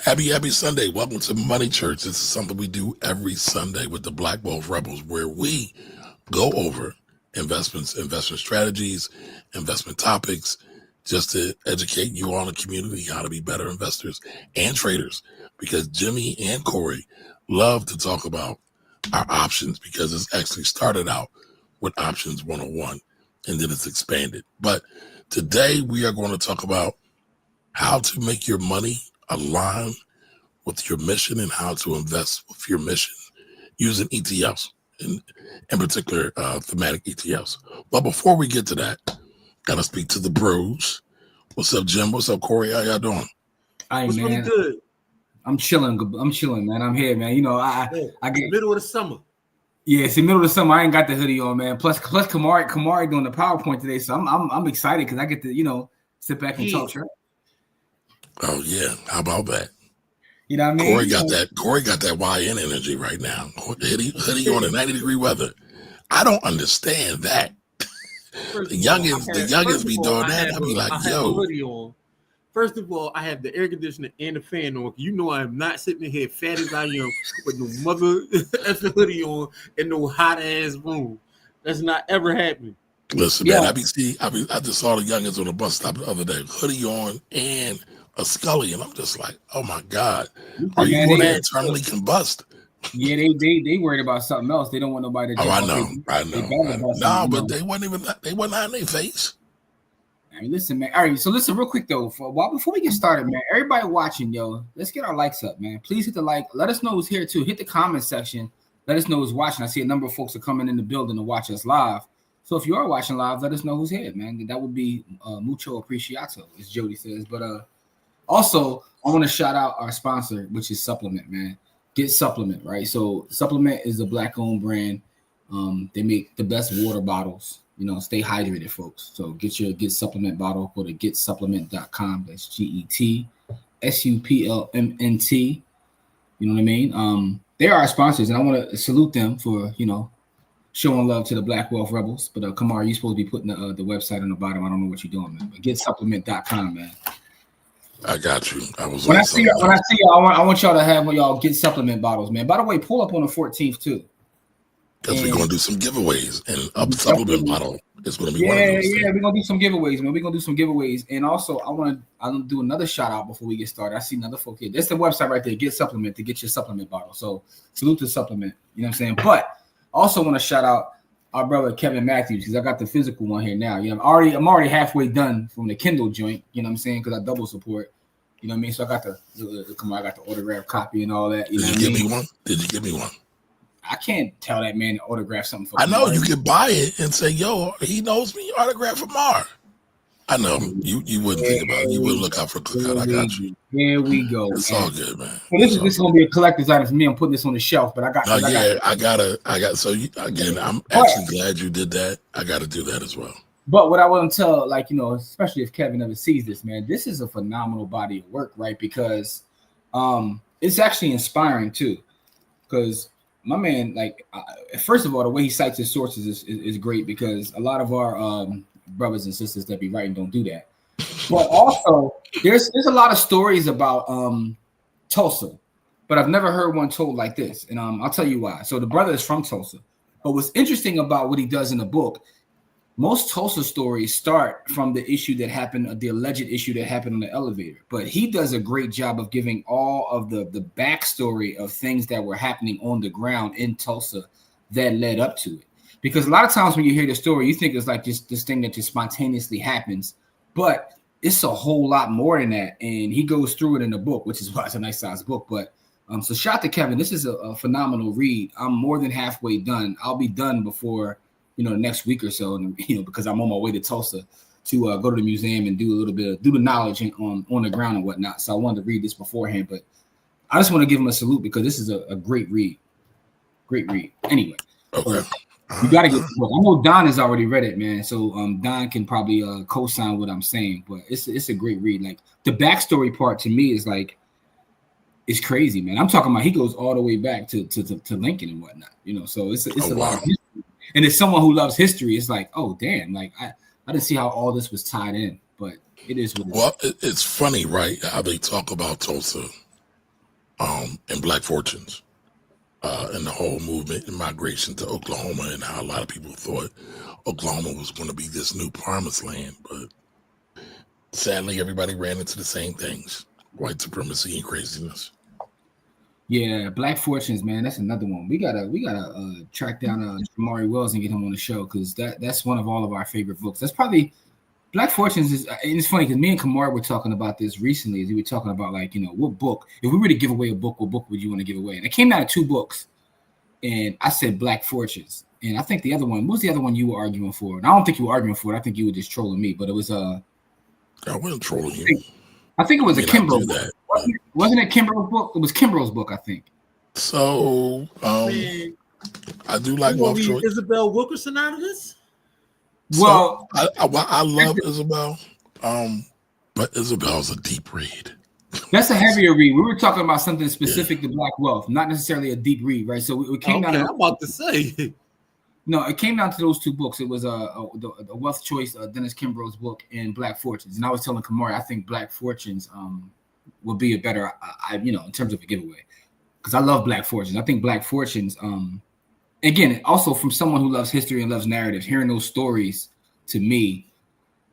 Happy Sunday. Welcome to Money Church. This is something we do every Sunday with the Black Wealth Rebels, where we go over investments, investment strategies, investment topics, just to educate you all in the community how to be better investors and traders. Because Jimmy and Corey love to talk about our options, because it's actually started out with Options 101 and then it's expanded. But today we are going to talk about how to make your money align with your mission and how to invest with your mission using ETFs, in particular thematic ETFs. But before we get to that, gotta speak to the bros. What's up, Jim? What's up, Corey? How y'all doing? What's really good? I'm chilling, man. I'm here, man. You know, I get middle of the summer. Yeah, it's the middle of the summer. I ain't got the hoodie on, man. Plus Kamari doing the PowerPoint today, so I'm excited because I get to sit back and talk. Sure. Oh yeah, how about that? You know what I mean? Corey got that YN energy right now. Hoodie on the 90-degree weather. I don't understand that. The youngins be doing that. I be like, yo. Hoodie on. First of all, I have the air conditioner and the fan on. You know I am not sitting here fat as I am with no mother effing hoodie on in no hot ass room. That's not ever happening. Listen, man, I just saw the youngins on the bus stop the other day, hoodie on and a Scully, and I'm just like, oh my God, are you going to internally combust? Yeah, they worried about something else. They don't want nobody to. Oh, I know. No, but they wasn't on their face. I mean, listen, man. All right, so listen real quick though. Before we get started, man, everybody watching, yo, let's get our likes up, man. Please hit the like. Let us know who's here too. Hit the comment section. Let us know who's watching. I see a number of folks are coming in the building to watch us live. So if you are watching live, let us know who's here, man. That would be mucho apreciato, as Jody says. But also, I want to shout out our sponsor, which is Supplement, man. Get Supplement, right? So Supplement is a Black-owned brand. They make the best water bottles. Stay hydrated, folks. So get Supplement bottle. Go to getsupplement.com. That's GETSUPLMNT. You know what I mean? They are our sponsors, and I want to salute them for, showing love to the Black Wealth Rebels. But Kamar, you're supposed to be putting the website on the bottom. I don't know what you're doing, man. But getsupplement.com, man. I got you. When I see y'all, I want y'all to have y'all Get Supplement bottles, man. By the way, pull up on the 14th too. Because we're gonna do some giveaways, and a supplement bottle is gonna be one of those. Yeah, we're gonna do some giveaways, man. We're gonna do some giveaways, and also I'm gonna do another shout out before we get started. I see another folk here. That's the website right there. Get Supplement to get your supplement bottle. So salute to Supplement. You know what I'm saying? But also want to shout out our brother Kevin Matthews, because I got the physical one here now. I'm already halfway done from the Kindle joint. You know what I'm saying? Because I double support. You know what I mean? So I got I got the autograph copy and all that. Did you give me one? Did you give me one? I can't tell that man to autograph something for I know you can buy it and say, yo, he knows me, autograph for Mar. I know you wouldn't think about it. You wouldn't look out for Cookout. I got you. Here we go. It's all good, man. Well, this is gonna be a collector's item for me. I'm putting this on the shelf, but I got. I'm actually glad you did that. I got to do that as well. But what I want to tell, especially if Kevin ever sees this, man, this is a phenomenal body of work, right? Because it's actually inspiring too. Because my man, first of all, the way he cites his sources is great, because a lot of our brothers and sisters that be writing don't do that. But also, there's a lot of stories about Tulsa, but I've never heard one told like this, and I'll tell you why. So the brother is from Tulsa, but what's interesting about what he does in the book, most Tulsa stories start from the issue that happened, the alleged issue that happened on the elevator. But he does a great job of giving all of the backstory of things that were happening on the ground in Tulsa that led up to it. Because a lot of times when you hear the story, you think it's like this thing that just spontaneously happens. But it's a whole lot more than that. And he goes through it in the book, which is why it's a nice size book. But so shout out to Kevin. This is a phenomenal read. I'm more than halfway done. I'll be done before the next week or so, because I'm on my way to Tulsa to go to the museum and do the knowledge on the ground and whatnot. So I wanted to read this beforehand, but I just want to give him a salute because this is a great read. Great read. Anyway, okay. You got to get the book. I know Don has already read it, man. So Don can probably co-sign what I'm saying, but it's a great read. Like the backstory part to me is it's crazy, man. I'm talking about he goes all the way back to Lincoln and whatnot, So it's a lot of history. And as someone who loves history, it's like, oh damn, I didn't see how all this was tied in, but it is what it is. Well, it's funny, right? How they talk about Tulsa and Black Fortunes, and the whole movement and migration to Oklahoma, and how a lot of people thought Oklahoma was going to be this new promised land, but sadly, everybody ran into the same things: white supremacy and craziness. Yeah, Black Fortunes, man. That's another one. We gotta track down Jamari Wells and get him on the show, because that's one of all of our favorite books. That's probably Black Fortunes is. And it's funny because me and Kamar were talking about this recently. We were talking about, like, what book, if we were to give away a book, what book would you want to give away? And it came out of 2 books, and I said Black Fortunes, and I think the other one, what was the other one you were arguing for? And I don't think you were arguing for it. I think you were just trolling me, but it was I wasn't trolling you. I think it was a Kimbrough book. Wasn't it Kimbrough's book? It was Kimbrough's book, I think. So, I do like Wealth Choice. Isabel Wilkerson out of this? Well, so I love Isabel, but Isabel's a deep read. That's a heavier read. We were talking about something specific to Black wealth, not necessarily a deep read, right? So it came down. I'm about to say. No, it came down to those 2 books. It was the Wealth Choice, Dennis Kimbrough's book, and Black Fortunes. And I was telling Kamari, I think Black Fortunes would be a better, in terms of a giveaway, because I love Black Fortunes. I think Black Fortunes, again, also from someone who loves history and loves narratives, hearing those stories to me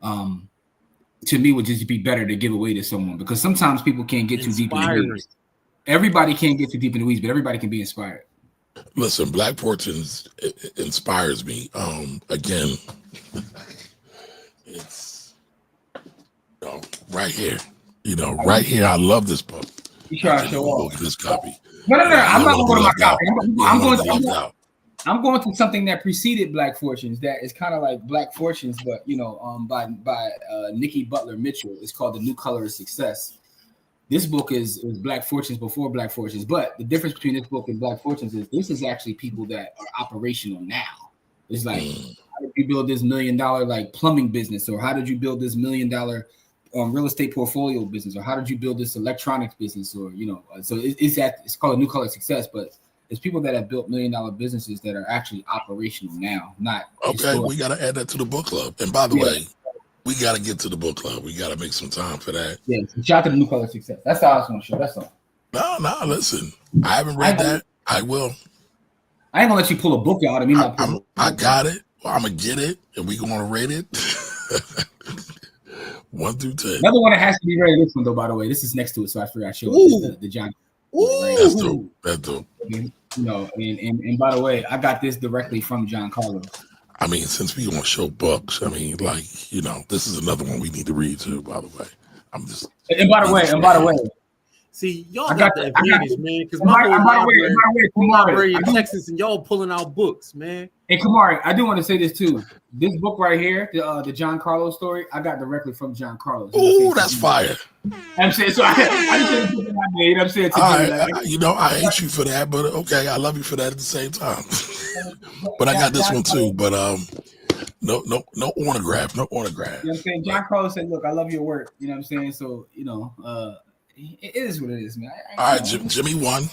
would just be better to give away to someone, because sometimes people can't get too deep in the weeds. Everybody can't get too deep in the weeds, but everybody can be inspired. Listen, Black Fortunes inspires me. Again, it's right here. Right here. I love this book. You try to show off this copy. No. I'm not going to my copy. I'm going to something that preceded Black Fortunes. That is kind of like Black Fortunes, but by Nikki Butler Mitchell. It's called The New Color of Success. This book is Black Fortunes before Black Fortunes, but the difference between this book and Black Fortunes is this is actually people that are operational now. It's like, how did you build this $1 million like plumbing business, or how did you build this $1 million real estate portfolio business, or how did you build this electronics business, or so it's called A New Color of Success, but it's people that have built $1 million businesses that are actually operational now, not historical. We got to add that to the book club. And by the way, we got to get to the book club. We got to make some time for that. Yeah, shout out to The New Color of Success. That's all I was going to show. That's all. No, listen. I haven't read that. I will. I ain't going to let you pull a book out of me. I got it. Well, I'm going to get it, and we're going to rate it. 1 through 10. Another one that has to be rated, this one, though, by the way. This is next to it, so I forgot to show it. The John. Right? That's dope. That's dope. And by the way, I got this directly from John Carlos. I mean, since we want to show books, I mean, this is another one we need to read too. By the way, And by the way, see, y'all got the advantage, man. Because my library in Texas, and y'all pulling out books, man. And Kamari, I do want to say this too. This book right here, the John Carlos story, I got directly from John Carlos. Ooh, that's fire. I'm saying, so I just said the book I made. I'm saying, I hate you for that, but okay, I love you for that at the same time. But I got this one too. But no autograph, no autograph. You know what I'm saying? John Carlos said, "Look, I love your work." You know what I'm saying? So it is what it is, man. All right, Jimmy won.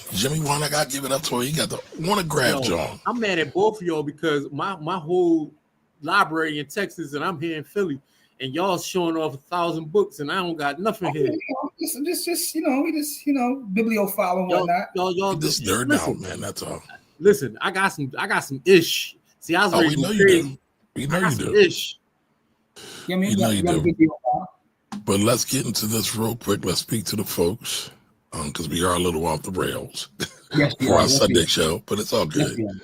I gotta give it up to him. He got the autograph, John. I'm mad at both of y'all because my whole library in Texas, and I'm here in Philly, and y'all showing off 1,000 books, and I don't got nothing here. We just bibliophile and whatnot. Y'all just nerd out, man. That's all. Listen, I got some ish. See, I was ready to crazy. We know you do. Ish. Yeah, you know you do. But let's get into this real quick. Let's speak to the folks, because we are a little off the rails for our Sunday show, but it's all good. Yes,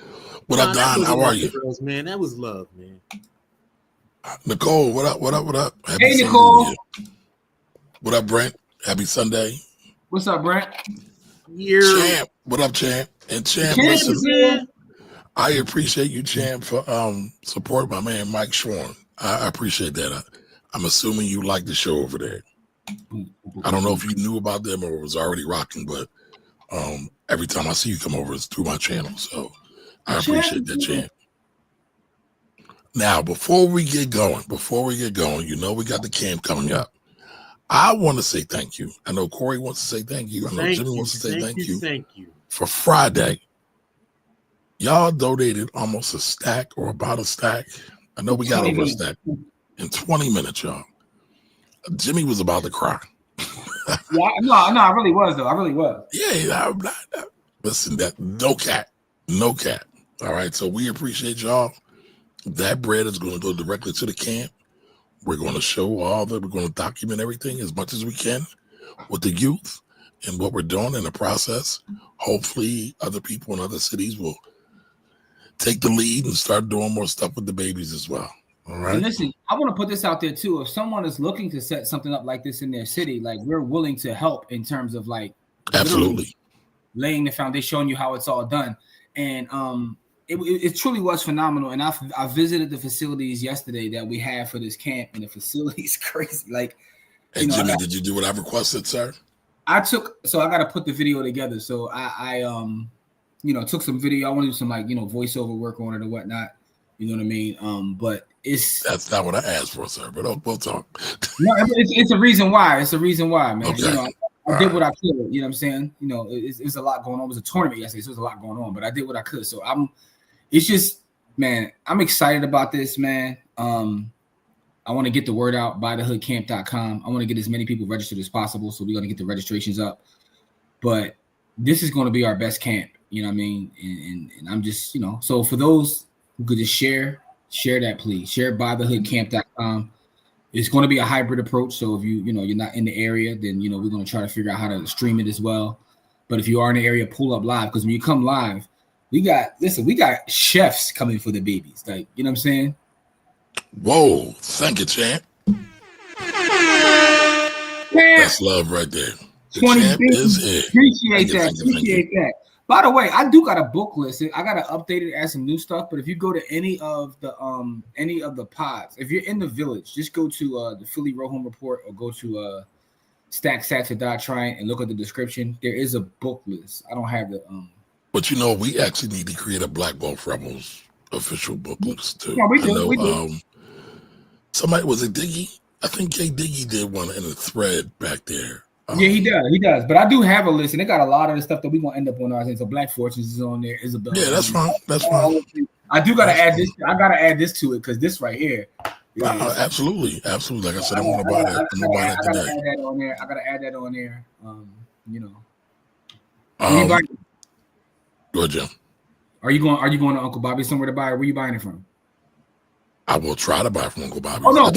what up, Don? How are you? Rails, man, that was love, man. Nicole, what up? Hey, Nicole. What up, Brent? Happy Sunday. What's up, Brent? Champ. What up, Champ? And Champ, listen, I appreciate you, Champ, for supporting my man Mike Schwarn. I appreciate that. I'm assuming you like the show over there. I don't know if you knew about them or was already rocking, but every time I see you come over, it's through my channel. So I appreciate that, Champ. Now, before we get going, we got the camp coming up. I want to say thank you. I know Corey wants to say thank you. I know Jimmy wants to say thank you. Thank you. For Friday, y'all donated almost a stack or about a stack. I know we got over a stack in 20 minutes, y'all. Jimmy was about to cry. Yeah, no, I really was though. I really was. Yeah, I'm not. Listen, that no cat. All right, so we appreciate y'all. That bread is going to go directly to the camp. We're going to show all that. We're going to document everything as much as we can with the youth and what we're doing in the process. Hopefully, other people in other cities will take the lead and start doing more stuff with the babies as well. All right. And listen, I want to put this out there too. If someone is looking to set something up like this in their city, like we're willing to help in terms of like Absolutely laying the foundation, showing you how it's all done. And it truly was phenomenal. And I visited the facilities yesterday that we have for this camp, and the facility is crazy. Like, hey, Jimmy, did you do what I requested, sir? I got to put the video together. So I took some video. I want to do some like, voiceover work on it or whatnot. You know what I mean? But that's not what I asked for, sir. But we'll talk. No, it's a reason why. It's a reason why, man. Okay. I did what I could. You know what I'm saying? It's a lot going on. It was a tournament yesterday, so there's a lot going on. But I did what I could. So it's just, man, I'm excited about this, man. I want to get the word out. Buythehoodcamp.com. I want to get as many people registered as possible. So we're going to get the registrations up. But this is going to be our best camp. You know what I mean? And I'm just, so for those who could just share that, please. Share buythehoodcamp.com. It's going to be a hybrid approach. So if you're not in the area, then, we're going to try to figure out how to stream it as well. But if you are in the area, pull up live. Because when you come live, we got chefs coming for the babies. Like, you know what I'm saying? Whoa. Thank you, champ. That's love right there. The 20 champ is here. Appreciate that. By the way, I do got a book list. I got to update it, add some new stuff. But if you go to any of the pods, if you're in the village, just go to the Philly Row Home Report or go to Stack Sats or Dot Trying and look at the description. There is a book list. I don't have the But we actually need to create a Black Wolf Rebels official book list too. Yeah, we do. Somebody, was it Diggy? I think K Diggy did one in a thread back there. Yeah, he does. But I do have a list, and they got a lot of the stuff that we're gonna end up on ours. So Black Fortunes is on there. Isabel. Yeah, that's fine. I do gotta add this. I gotta add this to it because this right here. Absolutely. Like I said, I want to buy that. I'm gonna buy that today. I gotta add that on there. Go ahead, Jim. Are you going to Uncle Bobby somewhere to buy it? Where are you buying it from? I will try to buy from Uncle Bobby. Oh no!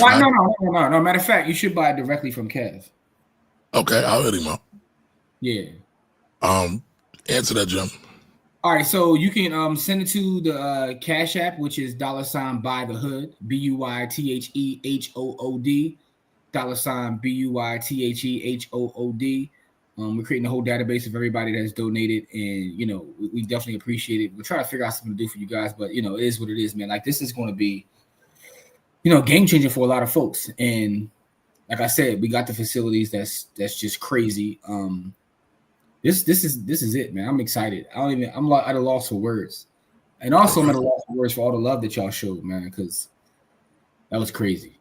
No. Matter of fact, you should buy it directly from Kev. Okay, I'll hit him up. Yeah. Answer that, Jim. All right, so you can send it to the Cash App, which is $BuyTheHood, BuyTheHehood, $BuyTheHehood. We're creating a whole database of everybody that's donated, and we definitely appreciate it. We're trying to figure out something to do for you guys, but it is what it is, man. Like, this is going to be, game changer for a lot of folks. And like I said, we got the facilities that's just crazy. This is it, man. I'm excited. I'm at a loss for words, and also I'm at a loss for words for all the love that y'all showed, man. Because that was crazy.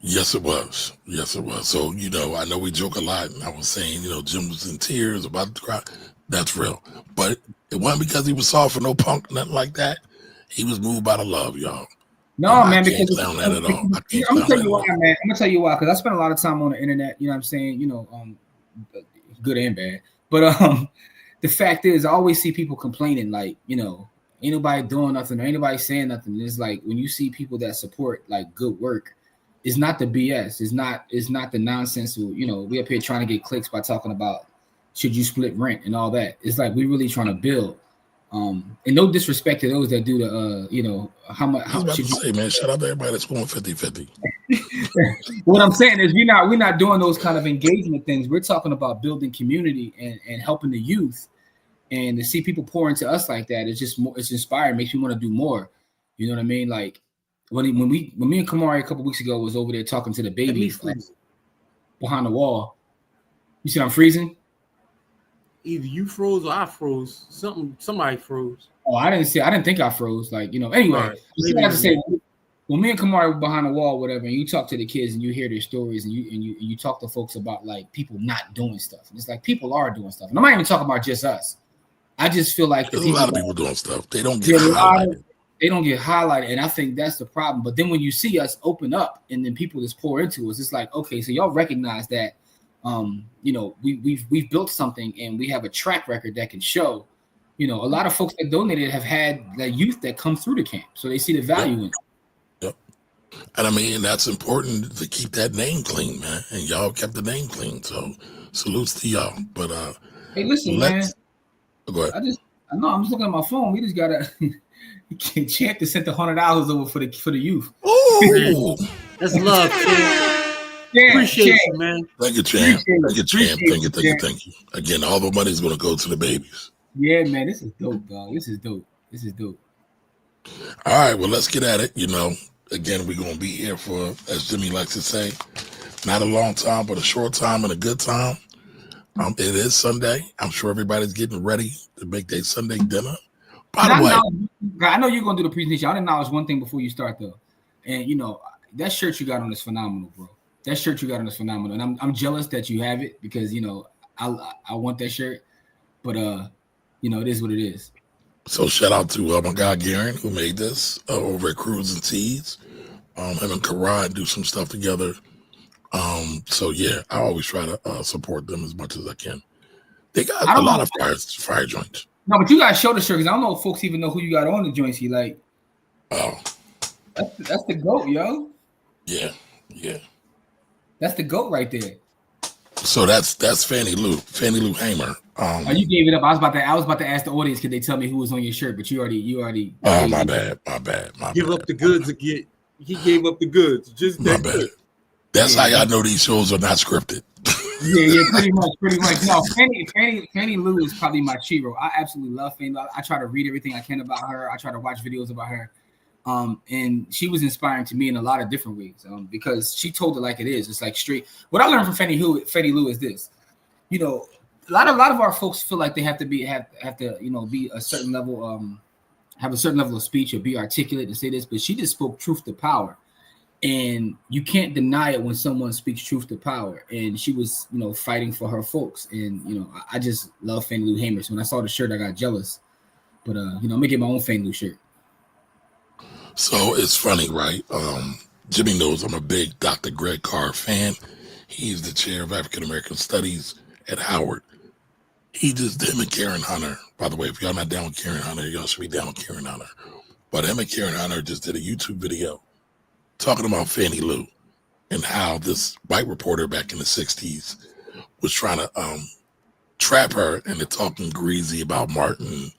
Yes, it was. So I know we joke a lot, and I was saying, Jim was in tears about to cry. That's real, but it wasn't because he was soft or no punk, nothing like that. He was moved by the love, y'all. No, man, because I'm gonna tell you why, man. I'm gonna tell you why, because I spent a lot of time on the internet. You know what I'm saying? Good and bad. But the fact is, I always see people complaining, like, ain't nobody doing nothing, or ain't nobody saying nothing. And it's like when you see people that support like good work, it's not the BS. It's not the nonsense. We up here trying to get clicks by talking about should you split rent and all that. It's like we really trying to build. And no disrespect to those that do the how much. I was about to say, man, shout out to everybody that's going 50-50. What I'm saying is we're not doing those kind of engagement things. We're talking about building community and helping the youth, and to see people pour into us like that, it's just more, it's inspiring, makes me want to do more. You know what I mean? Like when me and Kamari a couple weeks ago was over there talking to the babies behind the wall. You see I'm freezing? Either you froze or I froze. Somebody froze. Oh, I didn't think I froze. Like, anyway, right. I have to say, when me and Kamari were behind the wall, whatever, and you talk to the kids and you hear their stories and you talk to folks about like people not doing stuff. And it's like people are doing stuff. And I'm not even talking about just us. I just feel like there's a lot of people doing stuff. They don't get highlighted. They don't get highlighted, and I think that's the problem. But then when you see us open up and then people just pour into us, it's like, okay, so y'all recognize that you know, we've built something and we have a track record that can show, you know, a lot of folks that donated have had the youth that come through the camp, so they see the value in it. Yep. And I mean, that's important to keep that name clean, man. And y'all kept the name clean, so salutes to y'all. But hey, listen, man. Go ahead. I know I'm just looking at my phone. We just gotta Champ to send the $100 over for the youth. Ooh, that's love, Yeah, appreciate you, man. Thank you, Champ. Thank you, Champ. Thank you. Again, all the money's gonna go to the babies. Yeah, man, this is dope, dog. This is dope. All right, well, let's get at it. You know, again, we're gonna be here for, as Jimmy likes to say, not a long time, but a short time and a good time. It is Sunday. I'm sure everybody's getting ready to make their Sunday dinner. By the way, I know you're gonna do the presentation. I want to acknowledge one thing before you start, though. And you know, that shirt you got on is phenomenal, bro. That shirt you got on is phenomenal, and I'm jealous that you have it because you know I want that shirt, but you know, it is what it is. So shout out to my guy Garen who made this over at Cruise and Tees. Him and Karan do some stuff together. So yeah, I always try to support them as much as I can. They got a lot of fire joints. No, but you gotta show the shirt because I don't know if folks even know who you got on the joints. You like, oh, that's the GOAT, yo. Yeah. That's the GOAT right there. So that's Fannie Lou Hamer. Oh, you gave it up. I was about to ask the audience, could they tell me who was on your shirt? But you already. Oh, my bad. Give up the goods again. He gave up the goods. Just my bad. Good. That's how y'all know these shows are not scripted. Yeah, pretty much. No, Fannie Lou is probably my hero. I absolutely love Fannie Lou. I try to read everything I can about her. I try to watch videos about her. And she was inspiring to me in a lot of different ways. Because she told it like it is. It's like straight. What I learned from Fannie Lou is this. You know, a lot of our folks feel like they have to you know, be a certain level, have a certain level of speech or be articulate and say this, but she just spoke truth to power. And you can't deny it when someone speaks truth to power. And she was, you know, fighting for her folks. And, you know, I just love Fannie Lou Hamer. So when I saw the shirt, I got jealous. But, you know, I'm going to get my own Fannie Lou shirt. So it's funny, right? Jimmy knows I'm a big Dr. Greg Carr fan. He's the chair of African American Studies at Howard. Him and Karen Hunter, by the way, if y'all not down with Karen Hunter, y'all should be down with Karen Hunter. But him and Karen Hunter just did a YouTube video talking about Fannie Lou and how this white reporter back in the 60s was trying to trap her into talking greasy about Martin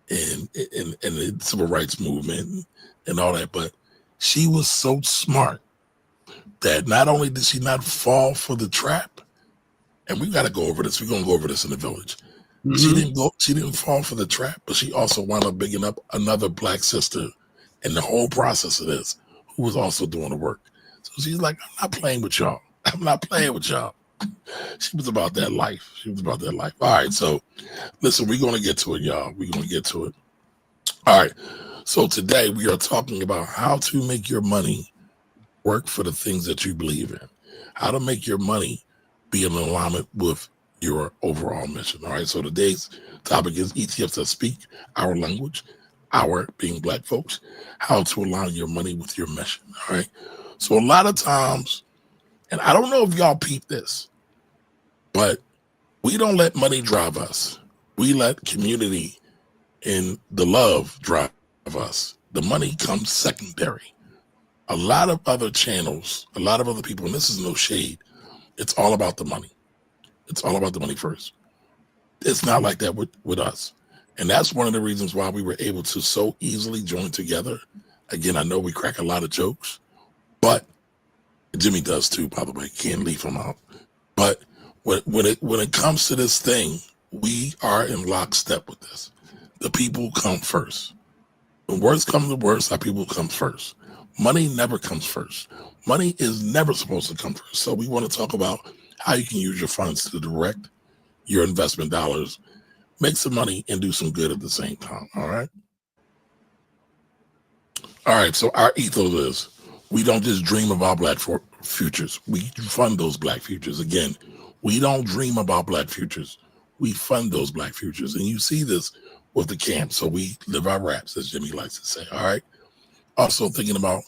and the civil rights movement and all that. But she was so smart that not only did she not fall for the trap, and we got to go over this. We're going to go over this in the village. Mm-hmm. She didn't fall for the trap, but she also wound up bigging up another black sister in the whole process of this, who was also doing the work. So she's like, I'm not playing with y'all. She was about that life. All right, so listen, we're going to get to it, y'all. We're going to get to it. All right, so today we are talking about how to make your money work for the things that you believe in. How to make your money be in alignment with your overall mission. All right, so today's topic is ETFs that speak our language, our being black folks, how to align your money with your mission. All right, so a lot of times, and I don't know if y'all peep this, but we don't let money drive us. We let community and the love drive us. The money comes secondary. A lot of other channels, a lot of other people, and this is no shade, it's all about the money. It's all about the money first. It's not like that with us. And that's one of the reasons why we were able to so easily join together. Again, I know we crack a lot of jokes, but Jimmy does too, by the way. Can't leave him out. But when it comes to this thing, we are in lockstep with this. The people come first. When worst comes to worst, our people come first. Money never comes first. Money is never supposed to come first. So we want to talk about how you can use your funds to direct your investment dollars, make some money, and do some good at the same time. All right. All right. So our ethos is we don't just dream about black futures. We fund those black futures. Again, we don't dream about black futures. We fund those black futures. And you see this with the camp. So we live our raps, as Jimmy likes to say. All right. Also thinking about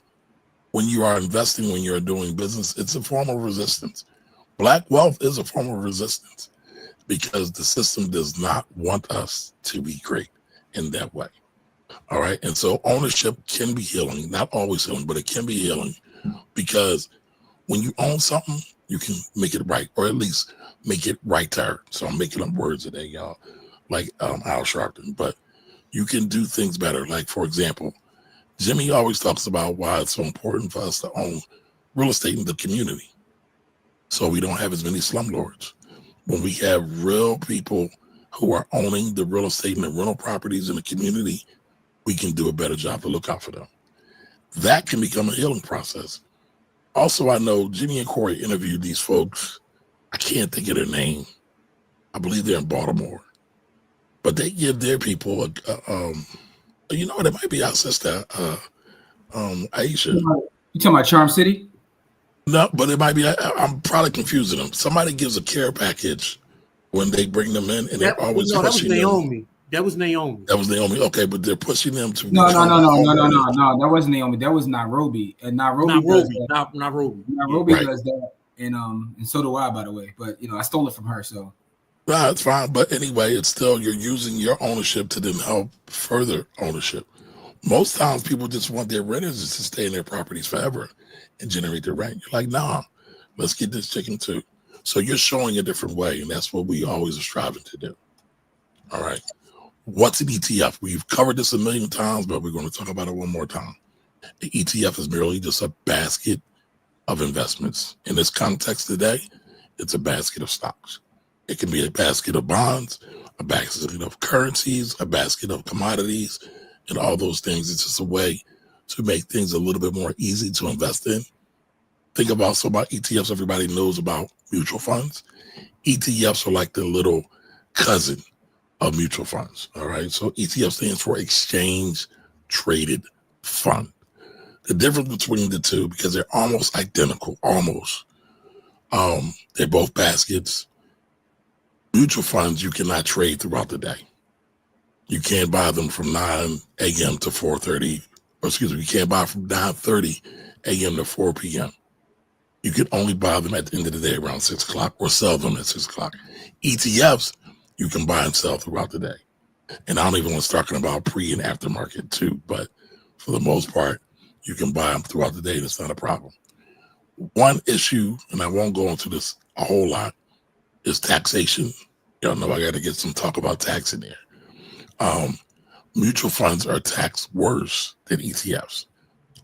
when you are investing, when you're doing business, it's a form of resistance. Black wealth is a form of resistance because the system does not want us to be great in that way. All right. And so ownership can be healing, not always healing, but it can be healing because when you own something, you can make it right, or at least make it righter. So I'm making up words today, y'all, like Al Sharpton, but you can do things better. Like, for example, Jimmy always talks about why it's so important for us to own real estate in the community so we don't have as many slumlords. When we have real people who are owning the real estate and the rental properties in the community, we can do a better job to look out for them. That can become a healing process. Also, I know Jimmy and Corey interviewed these folks. I can't think of their name. I believe they're in Baltimore. But they give their people, you know what, it might be our sister, Aisha. You talking about Charm City? No, but it might be, I'm probably confusing them. Somebody gives a care package when they bring them in, and they're always that was pushing Naomi. them. That was Naomi. That was Naomi. Okay, but they're pushing them to No. That wasn't Naomi. That was Nairobi. And Nairobi does that, and so do I, by the way. But I stole it from her, so. No, it's fine. But anyway, it's still, you're using your ownership to then help further ownership. Most times people just want their renters to stay in their properties forever and generate the rent. You're like, nah, let's get this chicken too. So you're showing a different way, and that's what we always are striving to do. All right. What's an ETF? We've covered this a million times, but we're going to talk about it one more time. The ETF is merely just a basket of investments. In this context today, it's a basket of stocks. It can be a basket of bonds, a basket of currencies, a basket of commodities, and all those things. It's just a way to make things a little bit more easy to invest in. Think about ETFs. Everybody knows about mutual funds. ETFs are like the little cousin of mutual funds. All right. So ETF stands for exchange traded fund. The difference between the two, because they're almost identical, they're both baskets. Mutual funds, you cannot trade throughout the day. You can't buy them from 9 a.m. to 4:30, or excuse me, you can't buy from 9:30 a.m. to 4 p.m. You can only buy them at the end of the day around 6 o'clock or sell them at 6 o'clock. ETFs, you can buy and sell throughout the day. And I don't even want to start talking about pre and aftermarket too, but for the most part, you can buy them throughout the day and it's not a problem. One issue, and I won't go into this a whole lot, is taxation. Y'all know I got to get some talk about tax in there. Mutual funds are taxed worse than ETFs.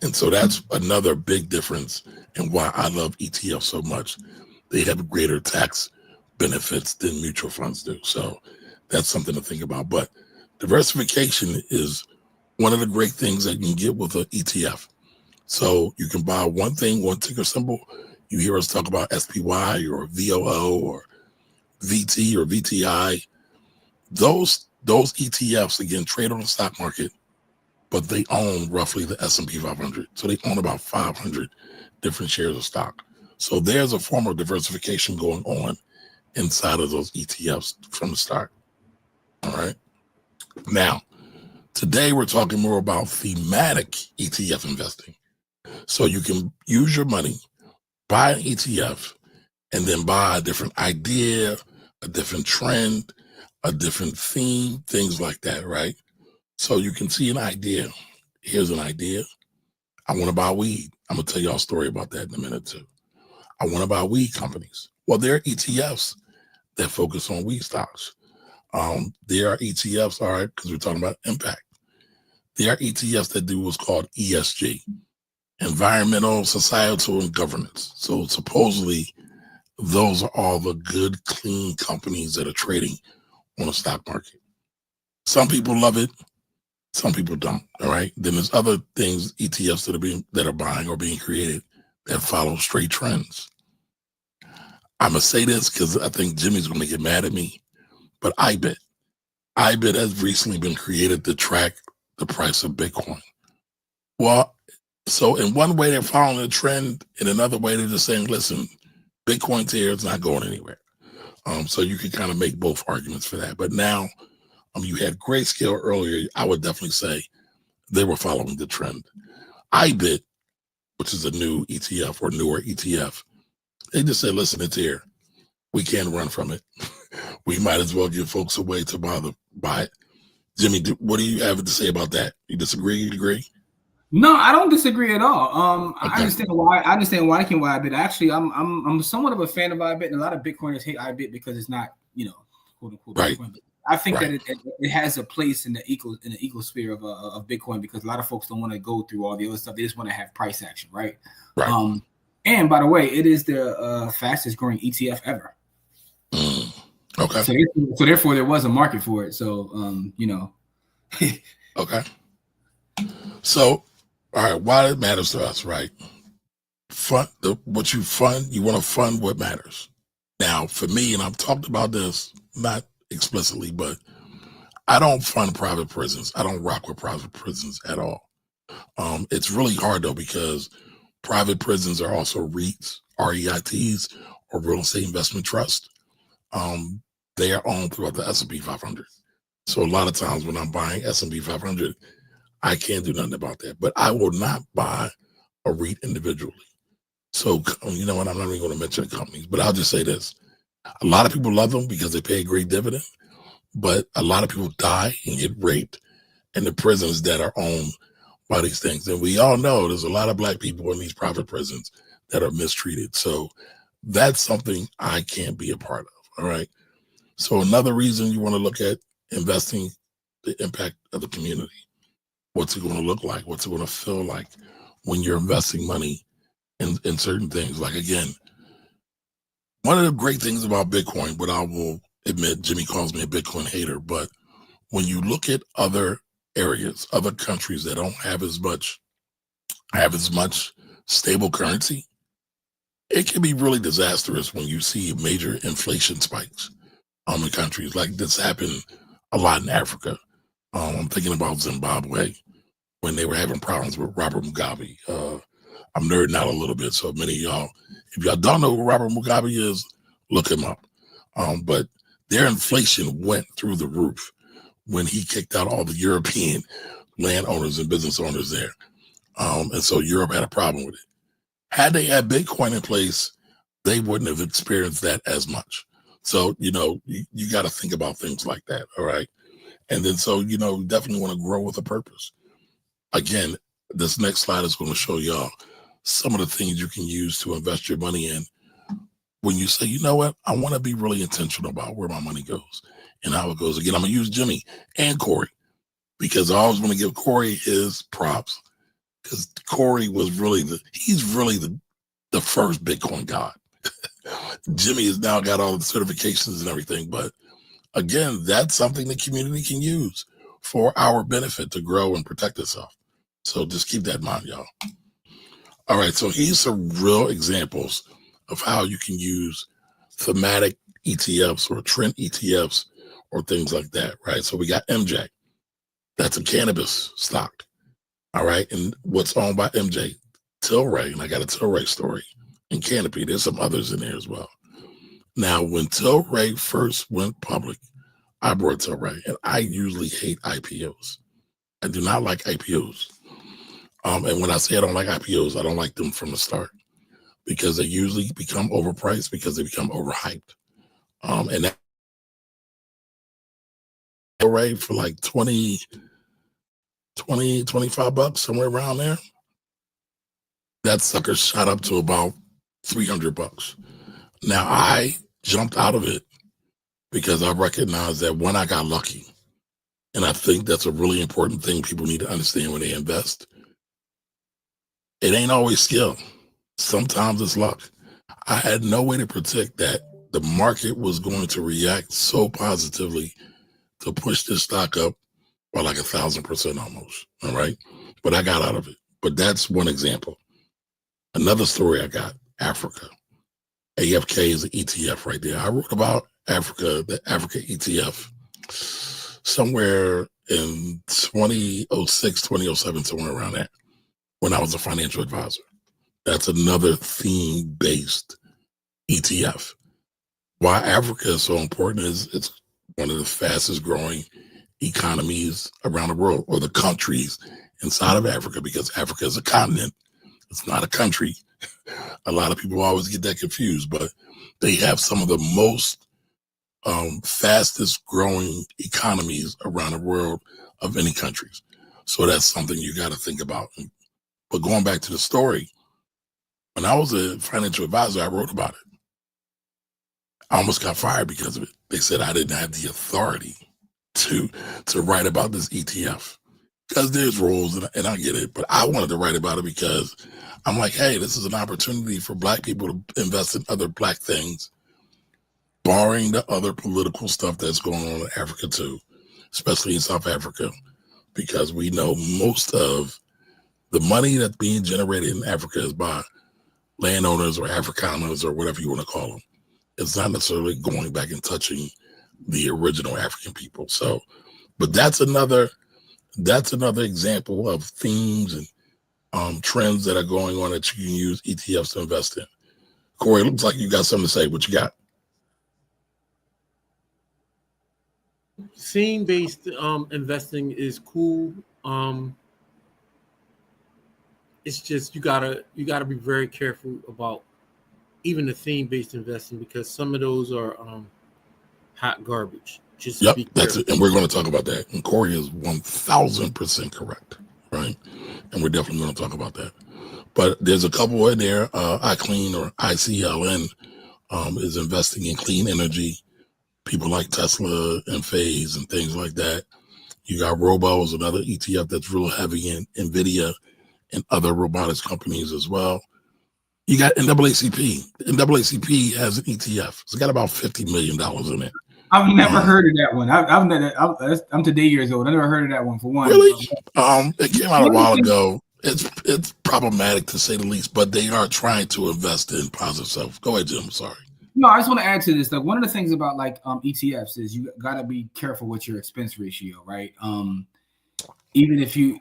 And so that's another big difference in why I love ETFs so much. They have greater tax benefits than mutual funds do. So that's something to think about. But diversification is one of the great things that you can get with an ETF. So you can buy one thing, one ticker symbol. You hear us talk about SPY or VOO or VT or VTI. Those ETFs, again, trade on the stock market, but they own roughly the S&P 500. So they own about 500 different shares of stock. So there's a form of diversification going on inside of those ETFs from the start. All right. Now, today we're talking more about thematic ETF investing. So you can use your money, buy an ETF, and then buy a different idea, a different trend, a different theme, things like that, right? So you can see an idea. Here's an idea. I want to buy weed. I'm going to tell y'all a story about that in a minute too. I want to buy weed companies. Well, there are ETFs that focus on weed stocks. There are ETFs, all right, because we're talking about impact. There are ETFs that do what's called ESG, environmental, societal, and governance. So supposedly those are all the good, clean companies that are trading on the stock market. Some people love it. Some people don't. All right. Then there's other things, ETFs that are buying or being created that follow straight trends. I'm going to say this because I think Jimmy's going to get mad at me, but IBIT has recently been created to track the price of Bitcoin. Well, so in one way they're following the trend, in another way they're just saying, listen, Bitcoin's here, it's not going anywhere. So you can kind of make both arguments for that. But now you had Grayscale earlier. I would definitely say they were following the trend. IBIT, which is a new ETF or newer ETF, They just say, listen, it's here. We can't run from it. We might as well give folks a way to buy it. Jimmy, what do you have to say about that? You disagree? You agree? No, I don't disagree at all. Okay. I understand why. I understand why I can buy Ibit. Actually, I'm somewhat of a fan of Ibit, and a lot of Bitcoiners hate Ibit because it's not, quote unquote Right. Bitcoin. But I think Right. that it has a place in the ecosphere of Bitcoin, because a lot of folks don't want to go through all the other stuff. They just want to have price action, right? Right. And by the way, it is the fastest growing ETF ever. Okay. So therefore, there was a market for it. So Okay. So, all right, why it matters to us, right? What you fund, you want to fund what matters. Now, for me, and I've talked about this, not explicitly, but I don't fund private prisons. I don't rock with private prisons at all. It's really hard though, because private prisons are also REITs, REITs, or real estate investment trust. They are owned throughout the S&P 500. So a lot of times when I'm buying S&P 500, I can't do nothing about that. But I will not buy a REIT individually. So, you know what, I'm not even going to mention companies, but I'll just say this. A lot of people love them because they pay a great dividend, but a lot of people die and get raped in the prisons that are owned by these things. And we all know there's a lot of Black people in these private prisons that are mistreated. So that's something I can't be a part of. All right. So another reason you want to look at investing, the impact of the community. What's it going to look like? What's it going to feel like when you're investing money in certain things? Like, again, one of the great things about Bitcoin, but I will admit, Jimmy calls me a Bitcoin hater, but when you look at other areas, other countries that don't have as much stable currency, it can be really disastrous when you see major inflation spikes in countries. Like this happened a lot in Africa. I'm thinking about Zimbabwe when they were having problems with Robert Mugabe. I'm nerding out a little bit, so many of y'all, if y'all don't know who Robert Mugabe is, look him up. But their inflation went through the roof when he kicked out all the European landowners and business owners there. And so Europe had a problem with it. Had they had Bitcoin in place, they wouldn't have experienced that as much. So, you got to think about things like that. All right. And then, so, you definitely want to grow with a purpose. Again, this next slide is going to show y'all some of the things you can use to invest your money in when you say, you know what, I want to be really intentional about where my money goes and how it goes. Again, I'm going to use Jimmy and Corey because I always want to give Corey his props, because Corey was he's really the first Bitcoin god. Jimmy has now got all the certifications and everything. But again, that's something the community can use for our benefit to grow and protect itself. So just keep that in mind, y'all. All right, so here's some real examples of how you can use thematic ETFs or trend ETFs or things like that, right? So we got MJ. That's a cannabis stock, all right? And what's owned by MJ? Tilray, and I got a Tilray story. And Canopy, there's some others in there as well. Now, when Tilray first went public, I brought Tilray, and I usually hate IPOs. I do not like IPOs. And when I say I don't like IPOs, I don't like them from the start, because they usually become overpriced because they become overhyped. And that Tilray for like 20, 25 bucks, somewhere around there. That sucker shot up to about 300 bucks. Now, I jumped out of it because I recognized that, one, I got lucky. And I think that's a really important thing people need to understand when they invest. It ain't always skill. Sometimes it's luck. I had no way to predict that the market was going to react so positively to push this stock up by like 1,000% almost. All right. But I got out of it. But that's one example. Another story I got, Africa. AFK is an ETF right there. I wrote about Africa, the Africa ETF, somewhere in 2006, 2007, somewhere around there, when I was a financial advisor. That's another theme-based ETF. Why Africa is so important is it's one of the fastest growing economies around the world, or the countries inside of Africa, because Africa is a continent. It's not a country. A lot of people always get that confused, but they have some of the most fastest growing economies around the world of any countries. So that's something you got to think about. But going back to the story, when I was a financial advisor, I wrote about it. I almost got fired because of it. They said I didn't have the authority to write about this ETF because there's rules and I get it, but I wanted to write about it because I'm like, hey, this is an opportunity for Black people to invest in other Black things, barring the other political stuff that's going on in Africa too, especially in South Africa, because we know most of the money that's being generated in Africa is by landowners or Afrikaners or whatever you want to call them. It's not necessarily going back and touching the original African people. So, but that's another example of themes and trends that are going on that you can use ETFs to invest in. Corey, it looks like you got something to say. What you got? Theme-based investing is cool. It's just you gotta be very careful about even the theme-based investing because some of those are hot garbage. Just Yep, be that's careful. it. And we're going to talk about that. And Corey is 1000% correct, right? And we're definitely going to talk about that. But there's a couple in there. iClean or ICLN is investing in clean energy. People like Tesla and Phase and things like that. You got Robos, another ETF that's real heavy in NVIDIA and other robotics companies as well. You got NAACP. NAACP has an ETF. It's got about $50 million in it. I've never heard of that one. I'm today years old. I never heard of that one for one. Really? It came out a while ago. It's problematic to say the least, but they are trying to invest in positive stuff. Go ahead, Jim. Sorry. No, I just want to add to this. Like one of the things about like ETFs is you got to be careful with your expense ratio, right? Even if you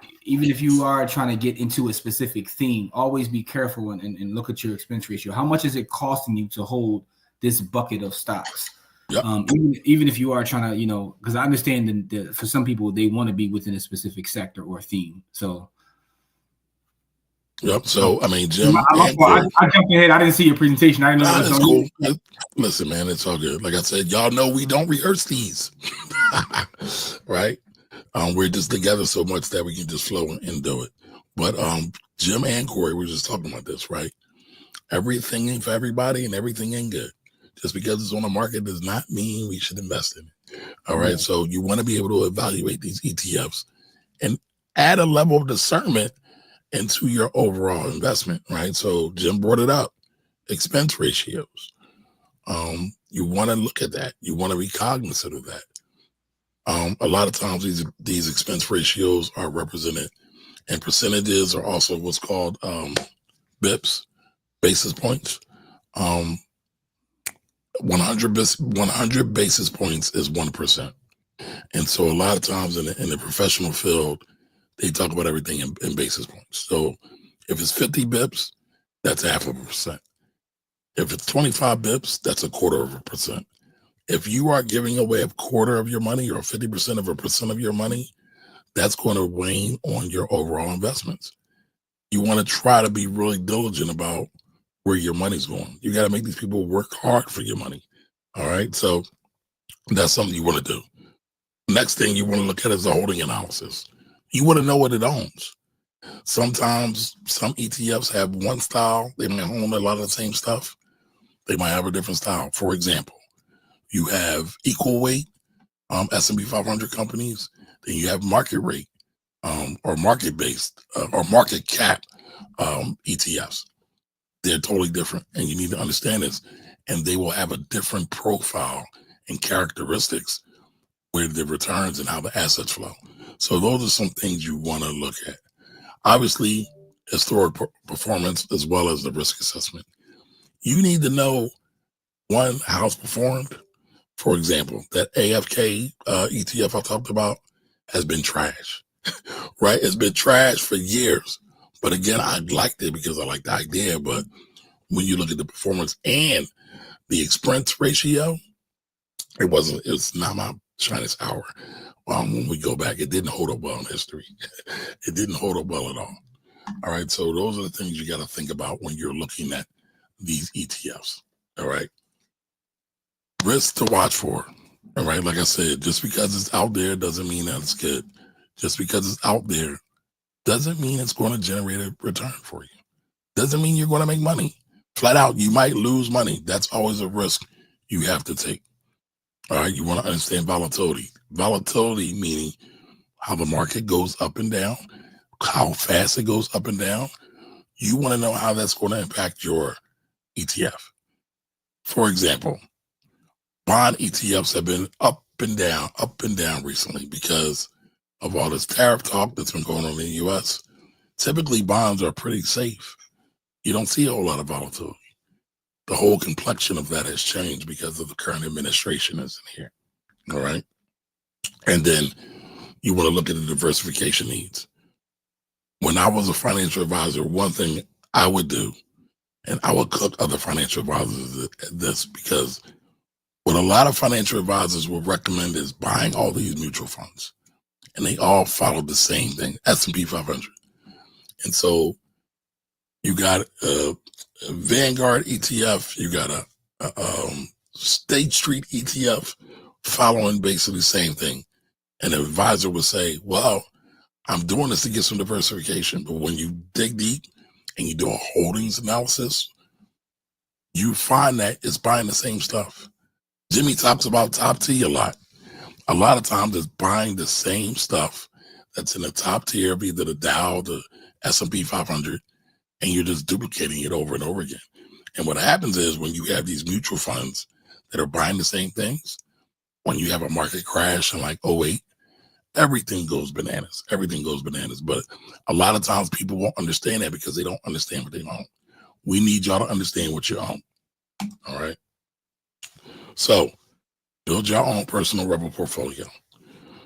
are trying to get into a specific theme, always be careful and look at your expense ratio. How much is it costing you to hold this bucket of stocks? Yep. Even if you are trying to, because I understand that for some people they want to be within a specific sector or theme. So, yep. So I mean, Jim, I jumped ahead. I didn't see your presentation. I didn't know. It's cool. Listen, man, it's all good. Like I said, y'all know we don't rehearse these, right? We're just together so much that we can just flow and do it. But Jim and Corey were just talking about this, right? Everything ain't for everybody and everything ain't good. Just because it's on the market does not mean we should invest in it. All right. So you want to be able to evaluate these ETFs and add a level of discernment into your overall investment, right? So Jim brought it up, expense ratios. You want to look at that. You want to be cognizant of that. A lot of times these expense ratios are represented and percentages are also what's called BIPs, basis points. 100 basis points is 1%. And so a lot of times in the professional field, they talk about everything in basis points. So if it's 50 bips, that's 0.5%. If it's 25 bips, that's 0.25%. If you are giving away 1/4 of your money or 50% of 1% of your money, that's going to wane on your overall investments. You want to try to be really diligent about where your money's going. You got to make these people work hard for your money. All right. So that's something you want to do. Next thing you want to look at is the holding analysis. You want to know what it owns. Sometimes some ETFs have one style. They might own a lot of the same stuff. They might have a different style. For example, you have equal weight S&P 500 companies. Then you have market rate or market-based or market cap ETFs. They're totally different, and you need to understand this. And they will have a different profile and characteristics with the returns and how the assets flow. So those are some things you want to look at. Obviously, historic performance as well as the risk assessment. You need to know, one, how it's performed. For example, that AFK ETF I talked about has been trash, right? It's been trash for years. But again, I liked it because I liked the idea. But when you look at the performance and the expense ratio, it's not my shiniest hour. When we go back, it didn't hold up well in history. It didn't hold up well at all. All right. So those are the things you got to think about when you're looking at these ETFs. All right. Risks to watch for. All right. Like I said, just because it's out there doesn't mean that it's good. Just because it's out there doesn't mean it's going to generate a return for you. Doesn't mean you're going to make money. Flat out, you might lose money. That's always a risk you have to take. All right. You want to understand volatility. Volatility meaning how the market goes up and down, how fast it goes up and down. You want to know how that's going to impact your ETF. For example, bond ETFs have been up and down recently because of all this tariff talk that's been going on in the US. Typically, bonds are pretty safe. You don't see a whole lot of volatility. The whole complexion of that has changed because of the current administration is in here. All right. And then you want to look at the diversification needs. When I was a financial advisor, one thing I would do, and I would cook other financial advisors at this, because what a lot of financial advisors will recommend is buying all these mutual funds. And they all follow the same thing, S&P 500. And so you got a Vanguard ETF, you got a State Street ETF following basically the same thing. And the advisor would say, well, I'm doing this to get some diversification. But when you dig deep and you do a holdings analysis, you find that it's buying the same stuff. Jimmy talks about top T a lot. A lot of times it's buying the same stuff that's in the top tier of either the Dow, the S&P 500, and you're just duplicating it over and over again. And what happens is when you have these mutual funds that are buying the same things, when you have a market crash in like '08, everything goes bananas. Everything goes bananas. But a lot of times people won't understand that because they don't understand what they own. We need y'all to understand what you own. All right. So build your own personal rebel portfolio.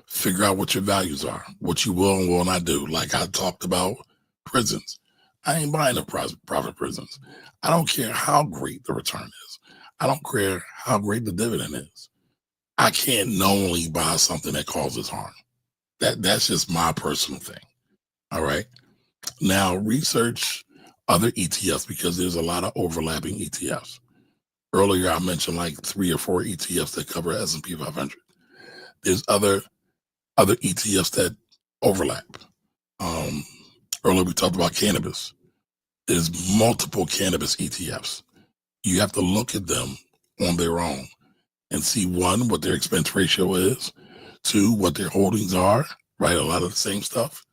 Figure out what your values are, what you will and will not do. Like I talked about prisons. I ain't buying the private prisons. I don't care how great the return is. I don't care how great the dividend is. I can't knowingly buy something that causes harm. That's just my personal thing. All right. Now research other ETFs because there's a lot of overlapping ETFs. Earlier I mentioned like 3 or 4 ETFs that cover S&P 500. There's other ETFs that overlap. Earlier we talked about cannabis. There's multiple cannabis ETFs. You have to look at them on their own and see, 1, what their expense ratio is, 2, what their holdings are, right? A lot of the same stuff.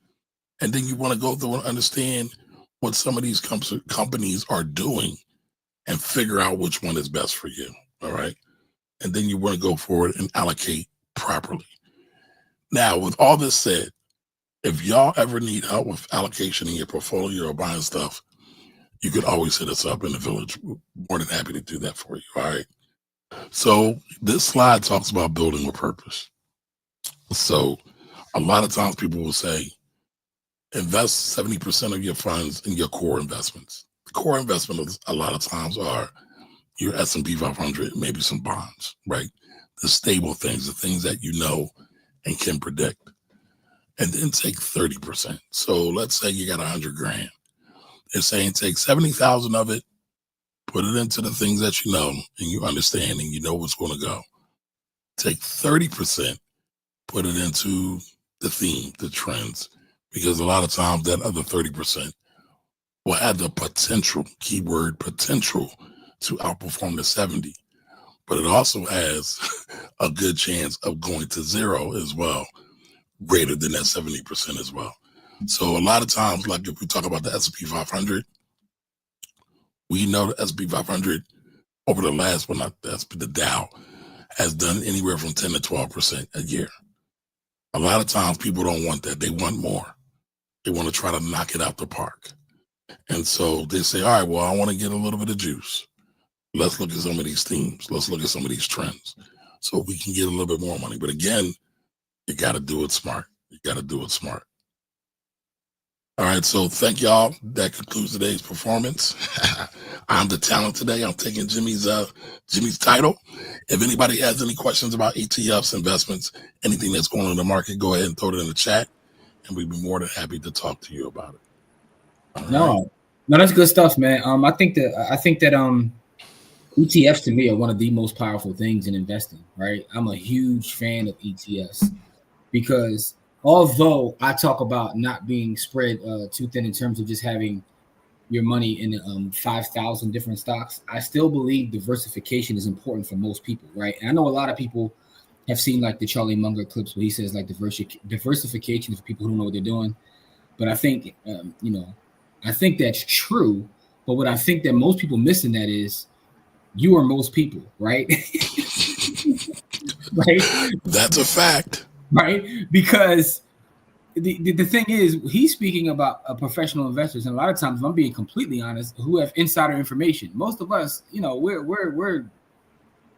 And then you want to go through and understand what some of these companies are doing and figure out which one is best for you. All right. And then you want to go forward and allocate properly. Now, with all this said, if y'all ever need help with allocation in your portfolio or buying stuff, you could always hit us up in the village. We're more than happy to do that for you. All right. So this slide talks about building with purpose. So a lot of times people will say, invest 70% of your funds in your core investments. The core investments a lot of times are your S&P 500, maybe some bonds, right? The stable things, the things that you know and can predict. And then take 30%. So let's say you got 100 grand. They're saying take 70,000 of it, put it into the things that you know and you understand and you know what's going to go. Take 30%, put it into the theme, the trends, because a lot of times that other 30% will have the potential, keyword potential, to outperform the 70. But it also has a good chance of going to zero as well, greater than that 70% as well. So a lot of times, like if we talk about the S&P 500, we know the S&P 500 over the last, well, not the Dow, has done anywhere from 10 to 12% a year. A lot of times people don't want that. They want more. They want to try to knock it out the park. And so they say, all right, well, I want to get a little bit of juice. Let's look at some of these themes. Let's look at some of these trends so we can get a little bit more money. But again, you got to do it smart. You got to do it smart. All right, so thank y'all. That concludes today's performance. I'm the talent today. I'm taking Jimmy's title. If anybody has any questions about ETFs, investments, anything that's going on in the market, go ahead and throw it in the chat, and we'd be more than happy to talk to you about it. No, that's good stuff, man. I think that ETFs to me are one of the most powerful things in investing. Right, I'm a huge fan of ETFs because although I talk about not being spread too thin in terms of just having your money in 5,000 different stocks, I still believe diversification is important for most people, right? And I know a lot of people have seen like the Charlie Munger clips where he says like diversification for people who don't know what they're doing. But I think, I think that's true. But what I think that most people miss in that is you are most people, right? Right? That's a fact. Right? Because the thing is, he's speaking about professional investors, and a lot of times, if I'm being completely honest, who have insider information. Most of us,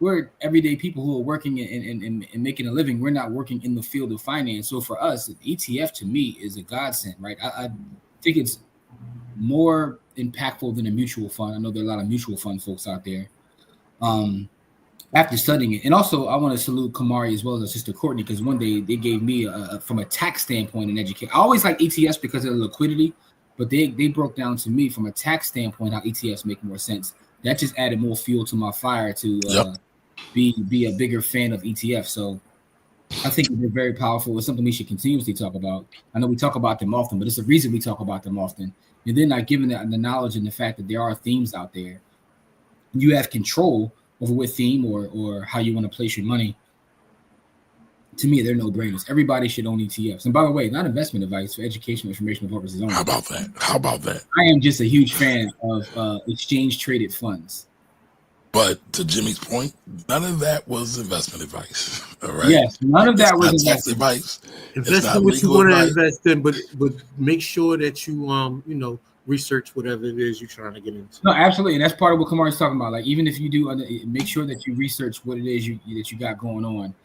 we're everyday people who are working and making a living. We're not working in the field of finance. So for us, ETF to me is a godsend, right? I think it's more impactful than a mutual fund. I know there are a lot of mutual fund folks out there. After studying it, and also I want to salute Kamari as well as Sister Courtney, because one day they gave me from a tax standpoint an education. I always like ETFs because of the liquidity, but they broke down to me from a tax standpoint how ETFs make more sense. That just added more fuel to my fire to be a bigger fan of ETFs. So I think they're very powerful. It's something we should continuously talk about. I know we talk about them often, but it's the reason we talk about them often. And then like given the knowledge and the fact that there are themes out there, you have control over what theme or how you want to place your money. To me, they're no-brainers. Everybody should own ETFs. And by the way, not investment advice, for educational informational purposes only. How about that? I am just a huge fan of exchange-traded funds. But to Jimmy's point, none of that was investment advice. All right. Yes, none of that was investment advice. Invest in what you want to invest in, but make sure that you research whatever it is you're trying to get into. No, absolutely, and that's part of what Kamari's talking about. Like, even if you do, make sure that you research what it is that you got going on,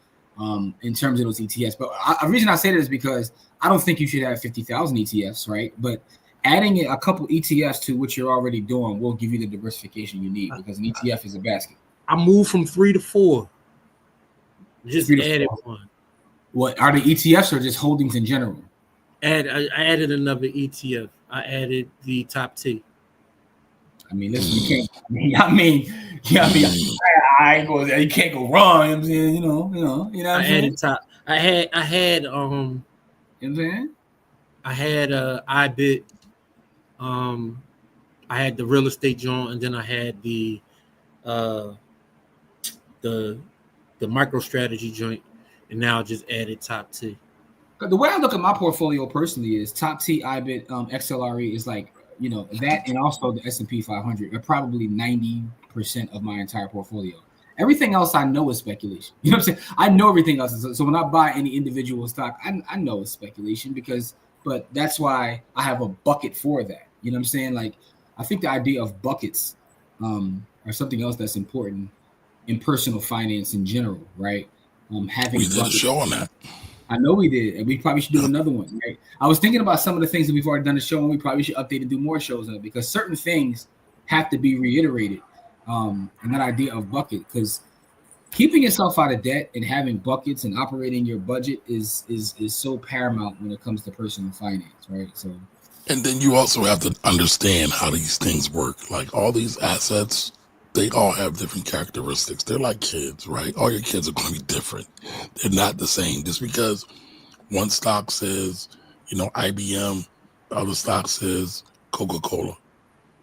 in terms of those ETFs. But the reason I say that is because I don't think you should have 50,000 ETFs, right? But adding a couple ETFs to what you're already doing will give you the diversification you need, because an ETF is a basket. I moved from 3 to 4. Just added one. What are the ETFs or just holdings in general? I added another ETF. I added the top T. I mean, listen, you can't. I ain't go. You can't go wrong. I'm saying, you know. What I'm saying? Added top. I had. You know what I'm saying? I had iBit. I had the real estate joint, and then I had the MicroStrategy joint, and now I just added top T. The way I look at my portfolio personally is top T, iBit, XLRE is like, that, and also the S&P 500 are probably 90% of my entire portfolio. Everything else I know is speculation. You know what I'm saying? I know everything else. So when I buy any individual stock, I know it's speculation but that's why I have a bucket for that. You know what I'm saying? Like, I think the idea of buckets are something else that's important in personal finance in general, right? Having we did a show on that. I know we did, and we probably should do another one, right? I was thinking about some of the things that we've already done a show, and we probably should update and do more shows on it, because certain things have to be reiterated. And that idea of bucket, because keeping yourself out of debt and having buckets and operating your budget is so paramount when it comes to personal finance, right? So, and then you also have to understand how these things work. Like all these assets, they all have different characteristics. They're like kids, right? All your kids are going to be different. They're not the same. Just because one stock says, IBM, the other stock says Coca-Cola.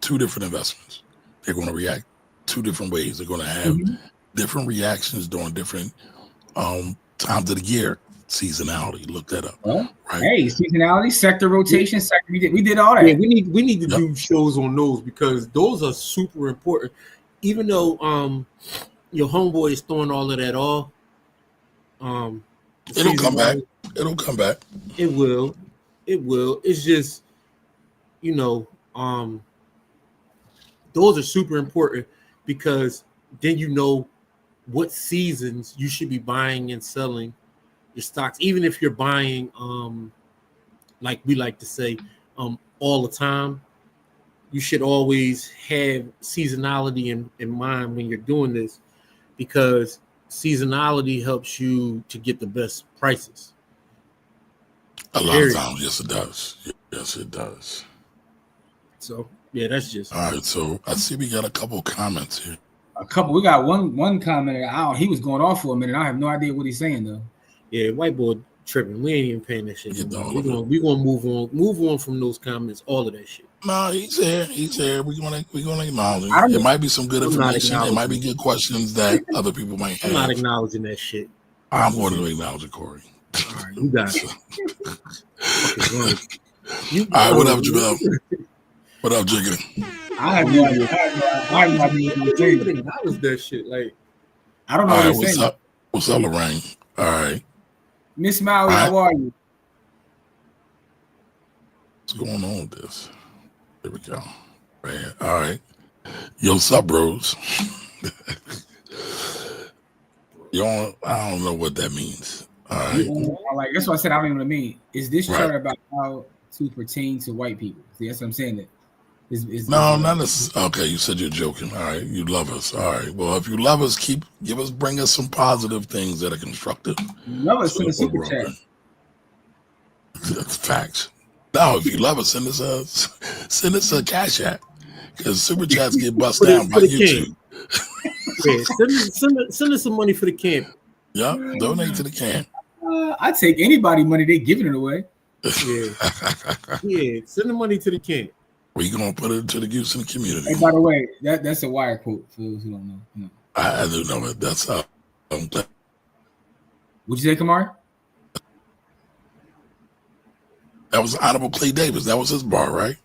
Two different investments. They're going to react two different ways. They're going to have different reactions during different times of the year. Seasonality, look that up. Right? Hey, seasonality, sector rotation, we did all that. Yeah, we need to do shows on those, because those are super important. Even though your homeboy is throwing all of that off, it'll come back. It'll come back. It will. It's just, those are super important, because then you know what seasons you should be buying and selling your stocks. Even if you're buying, like we like to say, all the time, you should always have seasonality in mind when you're doing this, because seasonality helps you to get the best prices. A lot of times, yes, it does. Yes, it does. So yeah, that's just all right. So I see we got a couple comments here. A couple. We got one comment. He was going off for a minute. I have no idea what he's saying though. Yeah, white boy tripping. We ain't even paying that shit. We're gonna move on from those comments, all of that shit. No, he's here. We're gonna acknowledge it. It might be some good information. It might be good questions that other people might have. I'm not acknowledging that shit. I'm going to acknowledge it, Corey. All right, you got it. All right, what up, Jamel? What up, Jigga? I have no idea. I have no idea what you're saying. That was that shit. Like, I don't know what you're saying. What's up, Lorraine? All right. Miss Maui, how are you? What's going on with this? There we go. Right. All right. Yo, sup, bros? I don't know what that means. All right. Like that's what I said. I don't even know what it means. Is this chart about how to pertain to white people? See, that's what I'm saying. No, not necessarily. Okay, you said you're joking. All right, you love us. All right. Well, if you love us, bring us some positive things that are constructive. Love us in the super chat. That's facts. No, if you love us, send us a cash app because super chats get bust down by YouTube. Yeah, send us some money for the camp. Yep, donate to the camp. I take anybody money, they giving it away. Yeah, send the money to the camp. We're gonna put it to the use in the community. Hey, by the way, that's a wire quote for those who don't know. No. I do know it. That's how. What'd you say, Kamar? That was Honorable Clay Davis. That was his bar, right?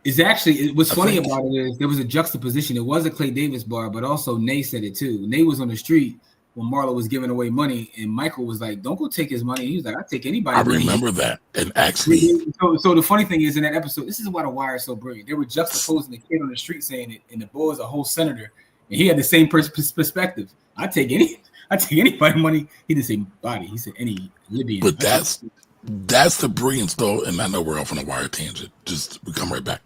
It's actually what's funny about it is there was a juxtaposition. It was a Clay Davis bar, but also Nay said it too. Nay was on the street when Marlo was giving away money, and Michael was like, "Don't go take his money." He was like, "I take anybody." I remember that, and actually, so the funny thing is in that episode, this is why The Wire is so brilliant. They were juxtaposing the kid on the street saying it, and the boy is a whole senator, and he had the same perspective. I take anybody money. He didn't say body. He said any Libyan. But that's the brilliance, though. And I know we're off on a Wire tangent. We come right back.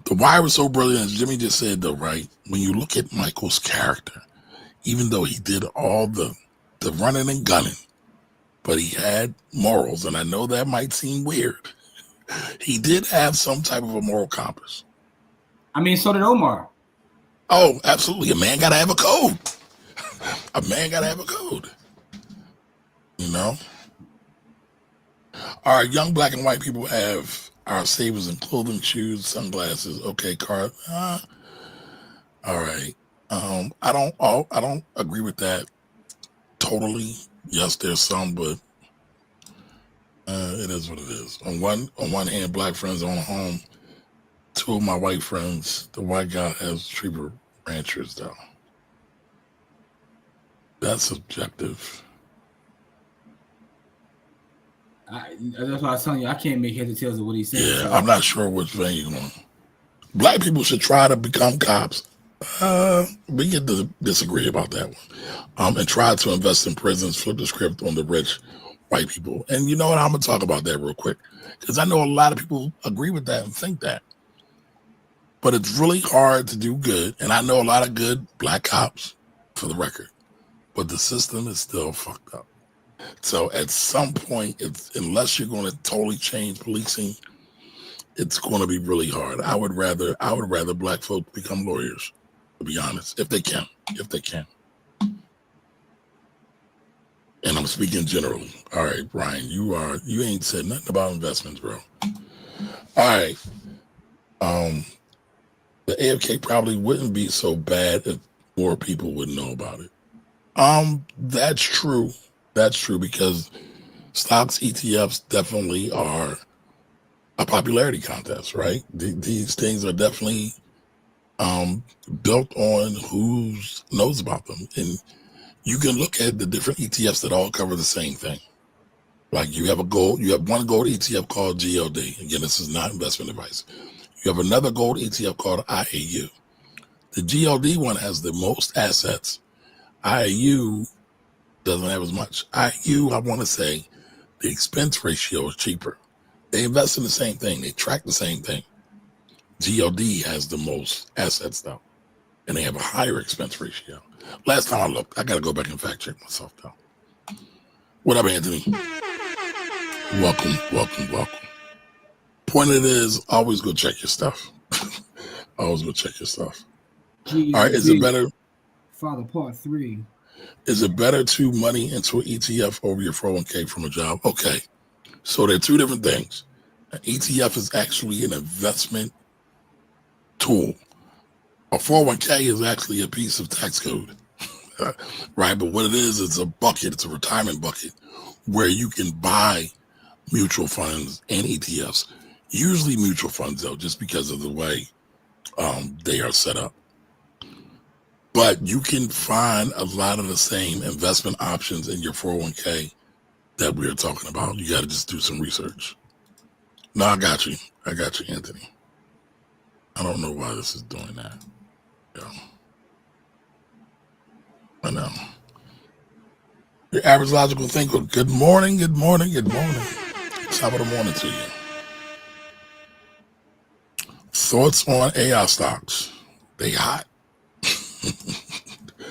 The Wire was so brilliant, as Jimmy just said, though, right? When you look at Michael's character, even though he did all the running and gunning, but he had morals, and I know that might seem weird. He did have some type of a moral compass. I mean, so did Omar. Oh, absolutely. A man got to have a code. A man got to have a code. You know? Our young black and white people have our savings in clothing, shoes, sunglasses. Okay, car. All right. I don't agree with that totally. Yes, there's some, but it is what it is. On one hand, black friends own a home. Two of my white friends, the white guy has cheaper ranchers, though. That's subjective. That's why I was telling you, I can't make heads or tails of what he's saying. Yeah, so. I'm not sure which vein you're on. Black people should try to become cops. We get to disagree about that one. And try to invest in prisons, flip the script on the rich white people. And you know what? I'm going to talk about that real quick because I know a lot of people agree with that and think that. But it's really hard to do good. And I know a lot of good black cops, for the record. But the system is still fucked up. So at some point, unless you're going to totally change policing, it's going to be really hard. I would rather black folk become lawyers, to be honest, if they can. And I'm speaking generally. All right, Brian, you ain't said nothing about investments, bro. All right. The AFK probably wouldn't be so bad if more people would know about it. That's true. That's true because stocks, ETFs definitely are a popularity contest, right? These things are definitely built on who knows about them. And you can look at the different ETFs that all cover the same thing. Like you have one gold ETF called GLD. Again, this is not investment advice. You have another gold ETF called IAU. The GLD one has the most assets. IAU doesn't have as much. IAU, I want to say, the expense ratio is cheaper. They invest in the same thing. They track the same thing. GLD has the most assets, though, and they have a higher expense ratio. Last time I looked, I got to go back and fact check myself, though. What up, Anthony? Welcome. Point of it is, always go check your stuff. I was gonna check your stuff. GEB, All right, is it better? Father Part 3. Is it better to money into an ETF over your 401k from a job? Okay, so they're two different things. An ETF is actually an investment tool. A 401k is actually a piece of tax code, right? But what it is, it's a bucket. It's a retirement bucket where you can buy mutual funds and ETFs. Usually mutual funds, though, just because of the way they are set up. But you can find a lot of the same investment options in your 401k that we are talking about. You got to just do some research. No, I got you. Anthony. I don't know why this is doing that. Yeah. I know. Your average logical thinker. Good morning. Top of the morning to you. Thoughts on AI stocks? They hot.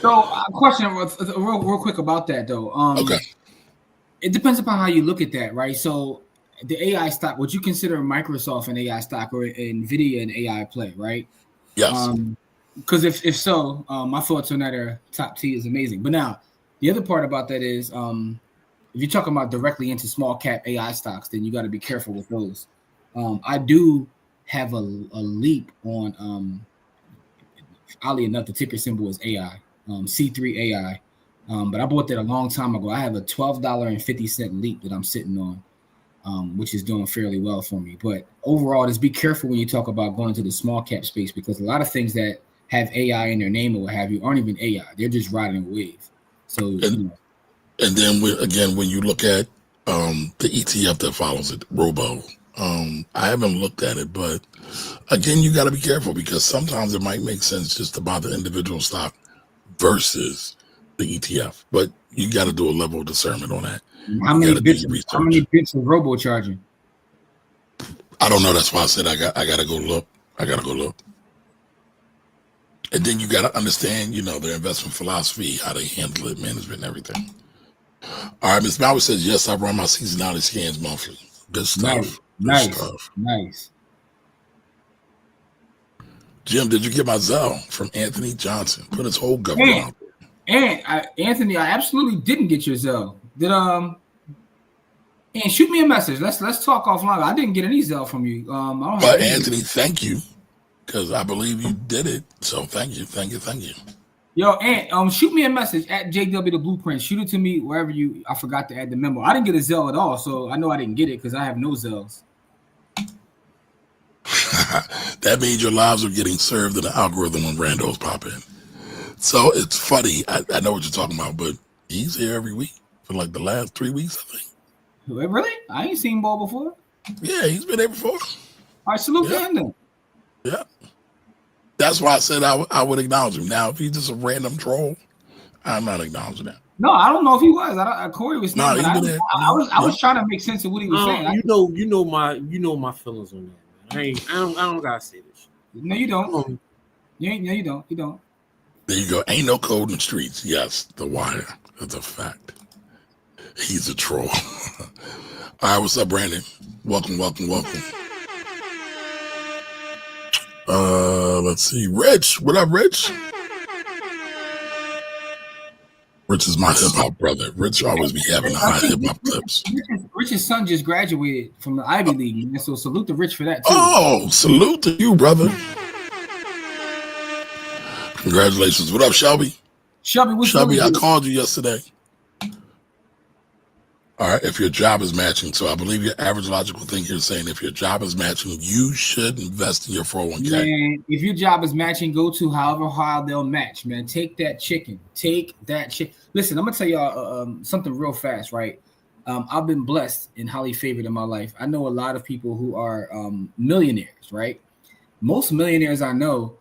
So, a question real quick about that, though. Okay. It depends upon how you look at that, right? So, the AI stock, would you consider Microsoft an AI stock or NVIDIA an AI play, right? Yes. Because if so, my thoughts on that are top T is amazing. But now, the other part about that is, if you're talking about directly into small cap AI stocks, then you got to be careful with those. I do have a leap on, oddly enough, the ticker symbol is AI, C3 AI. But I bought that a long time ago. I have a $12.50 leap that I'm sitting on, which is doing fairly well for me. But overall, just be careful when you talk about going to the small cap space, because a lot of things that have AI in their name or what have you aren't even AI. They're just riding a wave. So, and then when you look at the ETF that follows it, Robo, I haven't looked at it, but again, you got to be careful because sometimes it might make sense just to buy the individual stock versus the ETF, but you got to do a level of discernment on that. How many bits is Robo charging? I don't know. That's why I said I got to go look. And then you got to understand, their investment philosophy, how they handle it, management, and everything. All right, Ms. Bauer says, yes, I run my seasonality scans monthly. Good stuff. Nice. Jim, did you get my Zelle from Anthony Johnson? Put his whole government out there. Anthony, I absolutely didn't get your Zelle. And shoot me a message. Let's talk offline. I didn't get any Zelle from you. But Anthony, thank you, because I believe you did it. So thank you. Yo, Ant, shoot me a message at JW the Blueprint. Shoot it to me wherever I forgot to add the memo. I didn't get a Zelle at all, so I know I didn't get it because I have no Zelles. That means your lives are getting served in the algorithm when randos pop in. So it's funny. I know what you're talking about, but he's here every week for like the last 3 weeks, I think. Really? I ain't seen Ball before. Yeah, he's been there before. All right, salute to him then. Yeah. That's why I said I would acknowledge him. Now, if he's just a random troll, I'm not acknowledging that. No, I don't know if he was. Corey was not. No, I was trying to make sense of what he was saying. You know my feelings on that, man. I don't gotta say this shit. No, you don't. You don't. There you go. Ain't no code in the streets. Yes, the wire. That's a fact. He's a troll. All right, what's up, Brandon? Welcome. Let's see. Rich. What up, Rich? Rich is my hip-hop brother. Rich always be having the hot hip-hop clips. Rich's son just graduated from the Ivy League, man, so salute to Rich for that, too. Oh, salute to you, brother. Congratulations. What up, Shelby? Shelby, I called you yesterday. All right, if your job is matching, so I believe your average logical thinker is saying if your job is matching, you should invest in your 401k. Man, if your job is matching, go to however high they'll match, man. Take that chicken. Listen, I'm going to tell y'all something real fast, right? I've been blessed and highly favored in my life. I know a lot of people who are millionaires, right? Most millionaires I know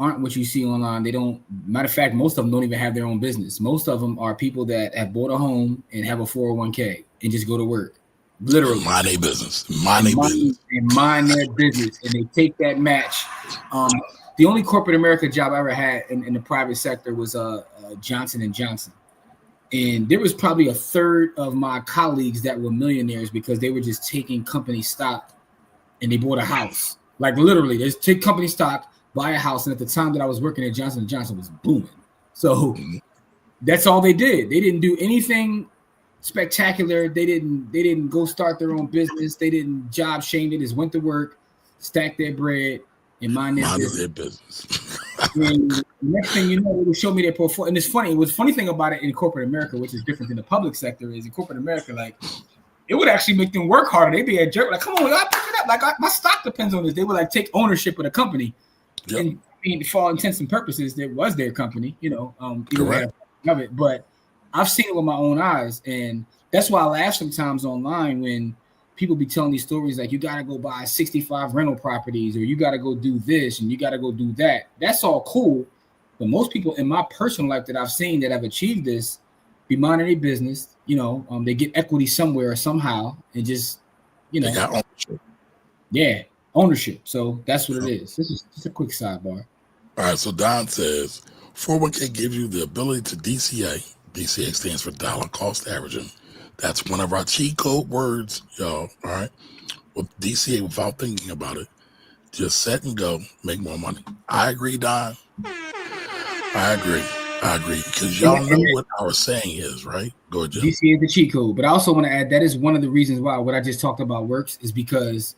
aren't what you see online. They don't. Matter of fact, most of them don't even have their own business. Most of them are people that have bought a home and have a 401k and just go to work. Literally. Mind their business. And mind their business. And they take that match. The only corporate America job I ever had in the private sector was Johnson & Johnson. And there was probably a third of my colleagues that were millionaires because they were just taking company stock and they bought a house. Like literally, they take company stock, buy a house, and at the time that I was working at Johnson & Johnson was booming. So that's all they did. They didn't do anything spectacular. They didn't go start their own business. They didn't job shame. They just went to work, stacked their bread, and mind their business. And the next thing you know, they would show me their portfolio. And it's funny. It was funny thing about it in corporate America, which is different than the public sector, is in corporate America, like it would actually make them work harder. They'd be a jerk. Like, come on, I pick it up. Like my stock depends on this. They would like take ownership of the company. Yep. And I mean, for all intents and purposes, it was their company, you know, of it. But I've seen it with my own eyes, and that's why I laugh sometimes online when people be telling these stories like you got to go buy 65 rental properties or you got to go do this and you got to go do that. That's all cool. But most people in my personal life that I've seen that have achieved this, be minding their business, you know, they get equity somewhere or somehow and just, you know, they got ownership. Yeah, ownership. So that's what it is. This is just a quick sidebar. All right. So Don says 401k gives you the ability to DCA. DCA stands for dollar cost averaging. That's one of our cheat code words, y'all. All right. With DCA, without thinking about it, just set and go, make more money. I agree, Don. I agree. Because y'all know what our saying is, right? Go ahead, Jim. DCA is the cheat code. But I also want to add that is one of the reasons why what I just talked about works is because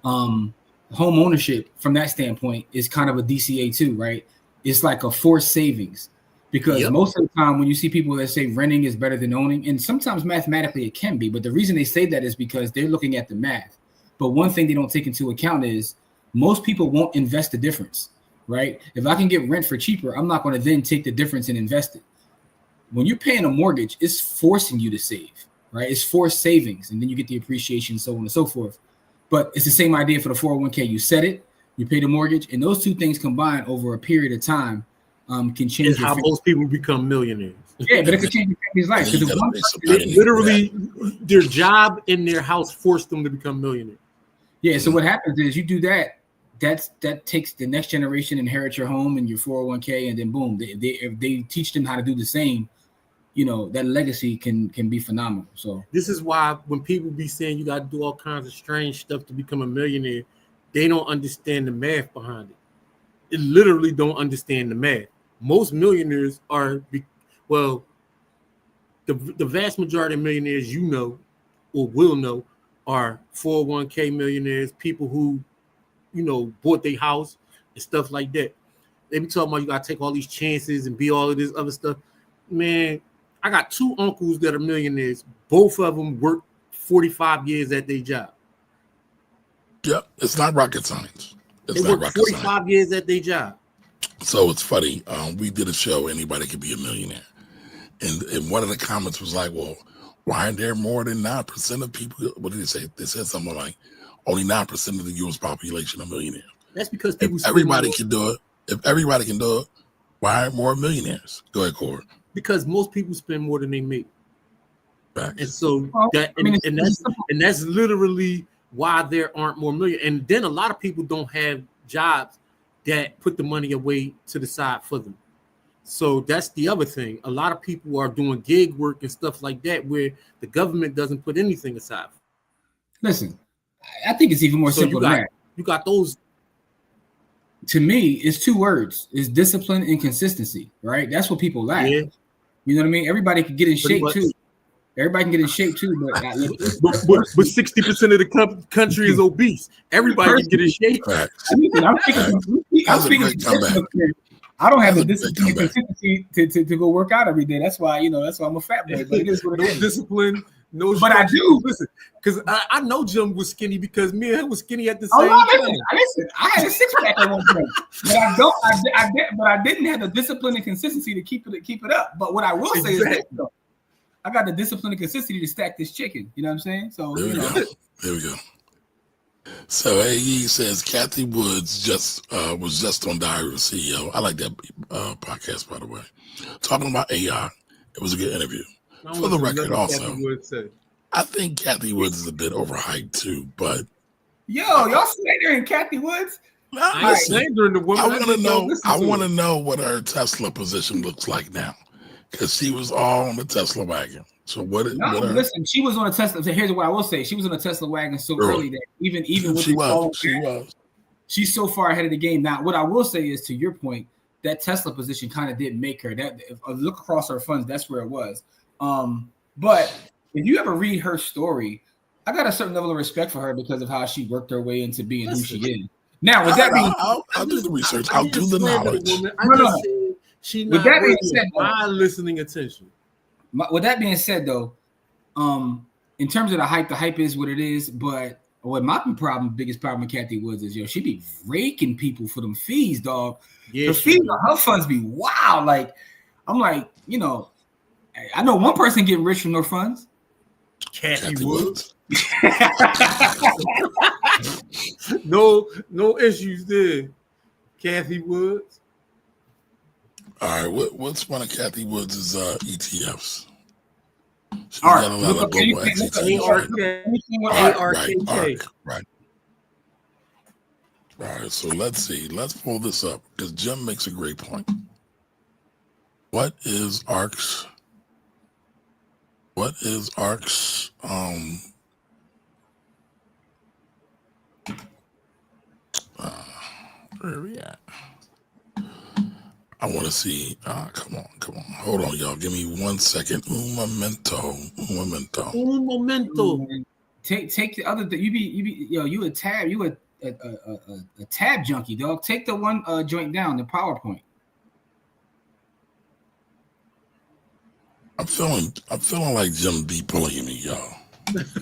home ownership from that standpoint is kind of a DCA too, right? It's like a forced savings. Because most of the time when you see people that say renting is better than owning, and sometimes mathematically it can be, but the reason they say that is because they're looking at the math. But one thing they don't take into account is most people won't invest the difference, right? If I can get rent for cheaper, I'm not going to then take the difference and invest it. When you're paying a mortgage, it's forcing you to save, right? It's forced savings, and then you get the appreciation, so on and so forth. But it's the same idea for the 401k. You set it, you pay the mortgage, and those two things combined over a period of time can change. Is how most people become millionaires. Yeah, but it could change your family's life because literally their job in their house forced them to become millionaires. Yeah, so what happens is you do that. That takes the next generation inherit your home and your 401k, and then boom, if they teach them how to do the same, you know, that legacy can be phenomenal. So this is why when people be saying you got to do all kinds of strange stuff to become a millionaire, they don't understand the math behind it. They literally don't understand the math. Most millionaires are, well, the vast majority of millionaires you know or will know are 401k millionaires, people who, you know, bought their house and stuff like that. They be talking about you got to take all these chances and be all of this other stuff. Man, I got two uncles that are millionaires. Both of them work 45 years at their job. Yep, it's not rocket science. They work 45 years at their job. So it's funny. We did a show, Anybody Could Be a Millionaire. And one of the comments was like, well, why aren't there more than 9% of people? What did they say? They said something like, only 9% of the U.S. population are millionaires. That's because people. If everybody can do it, why aren't more millionaires? Go ahead, Corey. Because most people spend more than they make. Facts. And so that's literally why there aren't more million. And then a lot of people don't have jobs that put the money away to the side for them. So that's the other thing. A lot of people are doing gig work and stuff like that where the government doesn't put anything aside. Listen, I think it's even more simple than that. You got those. To me, it's two words. It's discipline and consistency, right? That's what people lack. Yeah. You know what I mean? Everybody can get in shape too. Everybody can get in shape too, but 60% of the country is obese. Everybody can get in shape. I'm speaking. I don't have the discipline and consistency to go work out every day. That's why I'm a fat boy. But it is what it is. Discipline, no. But I do listen because I know Jim was skinny because me and him was skinny at the same time. Listen, I had a 6-pack at one point, but I didn't have the discipline and consistency to keep it up. But what I will say is that I got the discipline and consistency to stack this chicken. You know what I'm saying? So there we go. So AE says Kathy Woods was just on Diary of a CEO. I like that podcast, by the way. Talking about AI, it was a good interview. For the record, also, I think Kathy Woods is a bit overhyped too. But y'all slandering Kathy Woods? I slandering the woman. I want to know what her Tesla position looks like now, because she was all on the Tesla wagon. So listen, she was on a Tesla. So here's what I will say: she was on a Tesla wagon so early that even with she was. she's so far ahead of the game. Now, what I will say is, to your point, that Tesla position kind of did make her. That if I look across her funds, that's where it was. But if you ever read her story, I got a certain level of respect for her because of how she worked her way into being who she is. Now, with that being, I'll do the research. I'll do the knowledge. I just said she not worthy of my listening attention. With that being said, though, in terms of the hype is what it is. But what my biggest problem with Kathy Woods is, she be raking people for them fees, dog. Yeah, the fees on her funds be wild. Like, I'm like, I know one person getting rich from their funds. Kathy Woods. No issues there. Kathy Woods. All right, what's one of Kathy Woods' ETFs? She's got a lot of global equities. Right. All right, so let's see. Let's pull this up because Jim makes a great point. What is ARK's? Where are we at? I want to see. Come on. Hold on, y'all. Give me 1 second. Un momento. Take the other. You a tab. You a tab junkie, dog. Take the one joint down. The PowerPoint. I'm feeling like Jim B bullying me, y'all.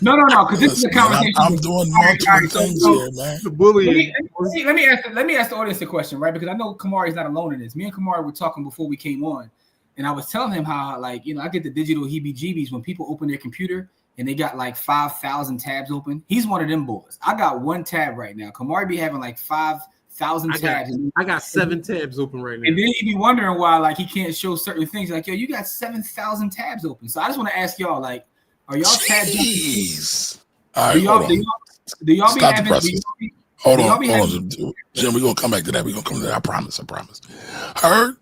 No, because this is a conversation. I'm doing multiple things here, man. The bullying. Let me ask the audience a question, right? Because I know Kamari's not alone in this. Me and Kamari were talking before we came on, and I was telling him how, I get the digital heebie-jeebies when people open their computer and they got like 5,000 tabs open. He's one of them boys. I got one tab right now. Kamari be having like 5,000 tabs. I got 7 tabs open right now. And then he be wondering why he can't show certain things. Like, yo, you got 7,000 tabs open. So I just want to ask y'all, are y'all tab junkies? All right, do y'all be having? Hold on, Jim. We're gonna come back to that. I promise. Her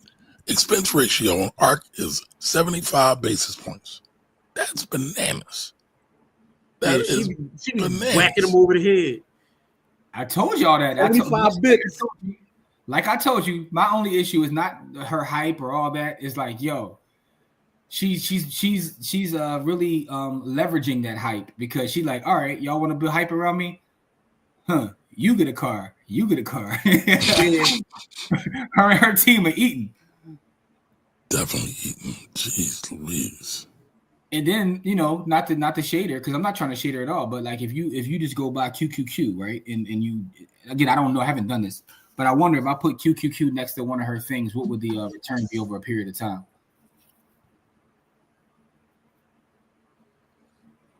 expense ratio on ARK is 75 basis points. That's bananas. She be whacking them over the head. I told y'all that. 25 bits. Like I told you, my only issue is not her hype or all that. It's like, yo, she's really leveraging that hype because she's like, all right, y'all want to build hype around me? Huh? You get a car. Her and her team are eating. Definitely eating. Jeez Louise. And then, not to shade her, because I'm not trying to shade her at all, but if you just go by QQQ, right? And you, again, I don't know, I haven't done this, but I wonder if I put QQQ next to one of her things, what would the return be over a period of time?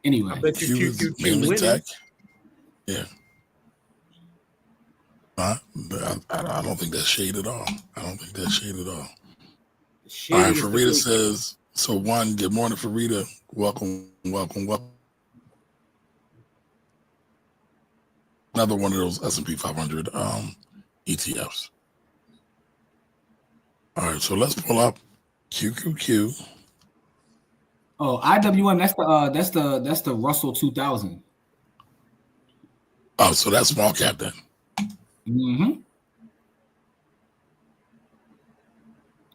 Anyway. I bet you QQQ tech. Yeah. I don't think that's shade at all. All right, Farida says, so one, good morning, Farida. Welcome. Another one of those S&P 500 ETFs. All right, so let's pull up QQQ. Oh, IWM, that's the Russell 2000. Oh, so that's small cap then. Mm-hmm.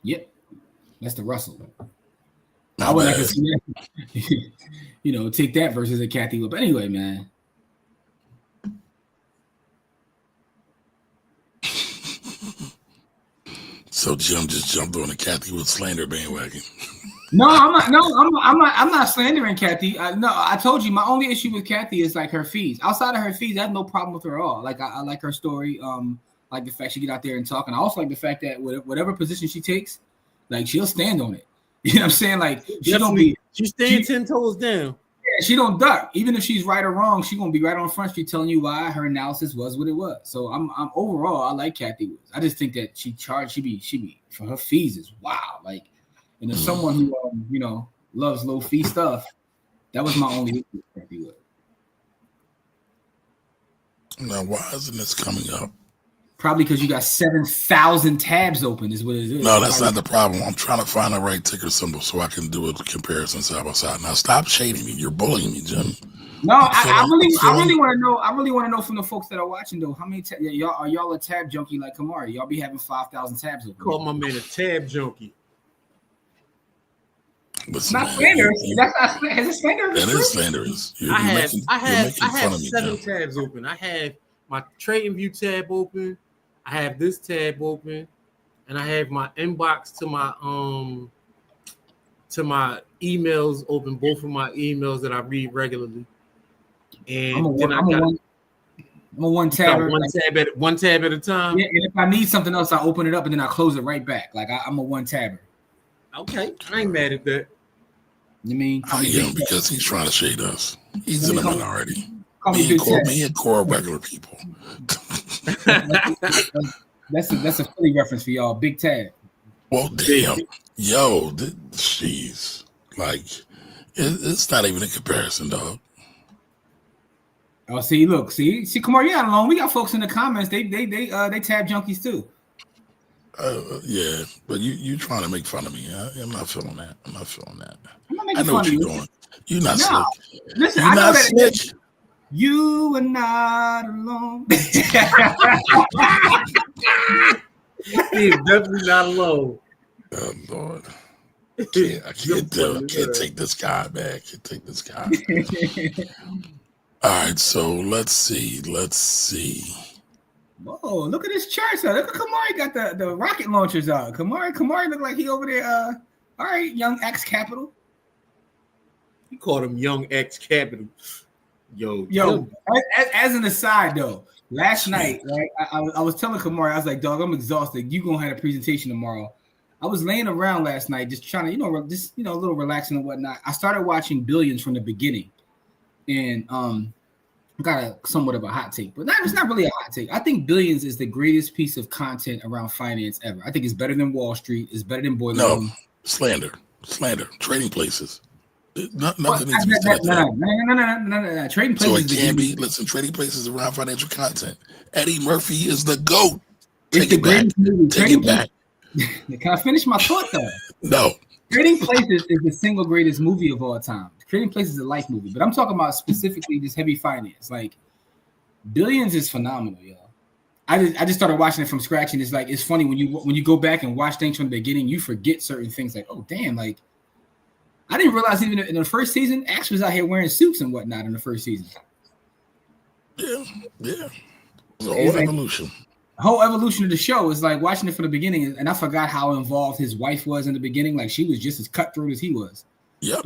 Yep. That's the Russell. I would like to see that. Take that versus a Kathy Wood. But anyway, man. So Jim just jumped on the Kathy Wood slander bandwagon. No, I'm not slandering Kathy. I told you my only issue with Kathy is her fees. Outside of her fees, I have no problem with her at all. I like her story. Like the fact she get out there and talk, and I also like the fact that whatever position she takes, she'll stand on it. You know what I'm saying? She stands 10 toes down. Yeah, she don't duck. Even if she's right or wrong, she gonna be right on Front Street telling you why her analysis was what it was. So I'm overall, I like Kathy Woods. I just think that she be for her fees is wow. And as someone who loves low fee stuff, that was my only issue with Kathy Woods. Now, why isn't this coming up? Probably because you got 7,000 tabs open is what it is. No, that's not the problem. I'm trying to find the right ticker symbol so I can do a comparison side by side. Now, stop shading me. You're bullying me, Jim. No, I feeling- really want to know. I really want to know from the folks that are watching though. How many y'all a tab junkie like Kamari? Y'all be having 5,000 tabs open. Call my man a tab junkie. Listen, Not man, slanderous. you- That's not is it slanderous? that is slanderous. I have making fun of me 7 now. tabs open. I have my Trading View tab open. I have this tab open, and I have my inbox to my emails open. Both of my emails that I read regularly. And I'm a then one tab. one tab at a time. Yeah, and if I need something else, I open it up and then I close it right back. Like I'm a one tabber. Okay, I ain't mad at that. You mean? I am because he's trying to shade us. He's in the minority. Call me Me Big Tab. and Core are regular people. That's a Philly reference for y'all. Big Tab. Well, damn, yo, jeez, like it's not even a comparison, dog. Oh, see, look, see, come on, you're not alone. We got folks in the comments. They tab junkies too. Yeah, but you trying to make fun of me? I'm not feeling that. I'm not making I know fun what of you're you. doing. You're not No. slick. Listen, You're I know not that slick. you are not alone. He's definitely not alone. Oh Lord, I can't take this guy, man. I can't take this guy. All right, so let's see. Whoa, look at this chart. So look at Kamari got the rocket launchers out. Kamari look like he over there. All right, young X Capital. You called him Young X Capital. Yo. As an aside though, last night, right? I was telling Kamari, I was like, dog, I'm exhausted. You gonna have a presentation tomorrow. I was laying around last night, just trying to, a little relaxing and whatnot. I started watching Billions from the beginning, and got a somewhat of a hot take, but it's not really a hot take. I think Billions is the greatest piece of content around finance ever. I think it's better than Wall Street. It's better than Boiler Room. Slander, Trading Places. Nothing needs to be said. No. Trading Places. So it can be. Listen, Trading Places around financial content. Eddie Murphy is the GOAT. Take it back. Take it back. Can I finish my thought though? No. Trading Places is the single greatest movie of all time. Trading Places is a life movie, but I'm talking about specifically just heavy finance. Like Billions is phenomenal, yo. I just started watching it from scratch, and it's funny when you go back and watch things from the beginning, you forget certain things. Like, oh damn, like I didn't realize even in the first season, Axe was out here wearing suits and whatnot in the first season. Yeah. It's a whole evolution. The whole evolution of the show is like watching it from the beginning, and I forgot how involved his wife was in the beginning. Like she was just as cutthroat as he was. Yeah.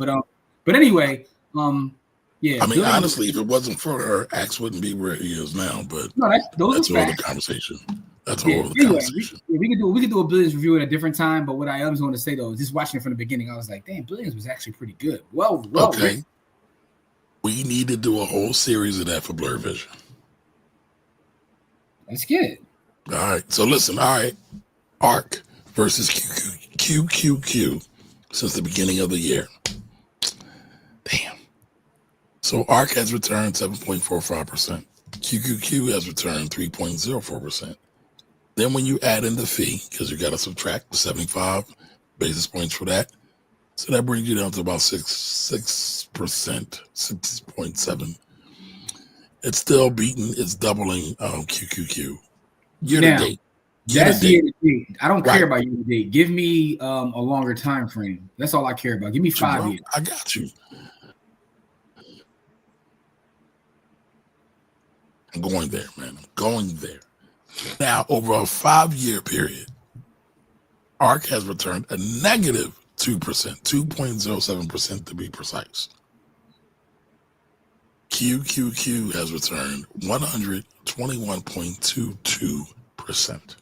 But anyway, yeah. I mean, honestly, if it wasn't for her, Axe wouldn't be where he is now. But that's a whole other conversation. That's a whole other conversation. We could do a Billions review at a different time. But what I am going to say though is just watching it from the beginning, I was like, damn, Billions was actually pretty good. Well, okay. We need to do a whole series of that for Blur Vision. Let's get it. All right. So listen. All right. ARK versus QQQ since the beginning of the year. Damn. So ARK has returned 7.45%. QQQ has returned 3.04%. Then when you add in the fee, because you got to subtract 75 basis points for that, so that brings you down to about 6.7. It's still beating. It's doubling QQQ year to date. Year to date. I don't care about year to date. Give me a longer time frame. That's all I care about. Give me 5 years. I got you. I'm going there, man. I'm going there. Now, over a 5-year period, ARK has returned a negative 2%, 2.07% to be precise. QQQ has returned 121.22%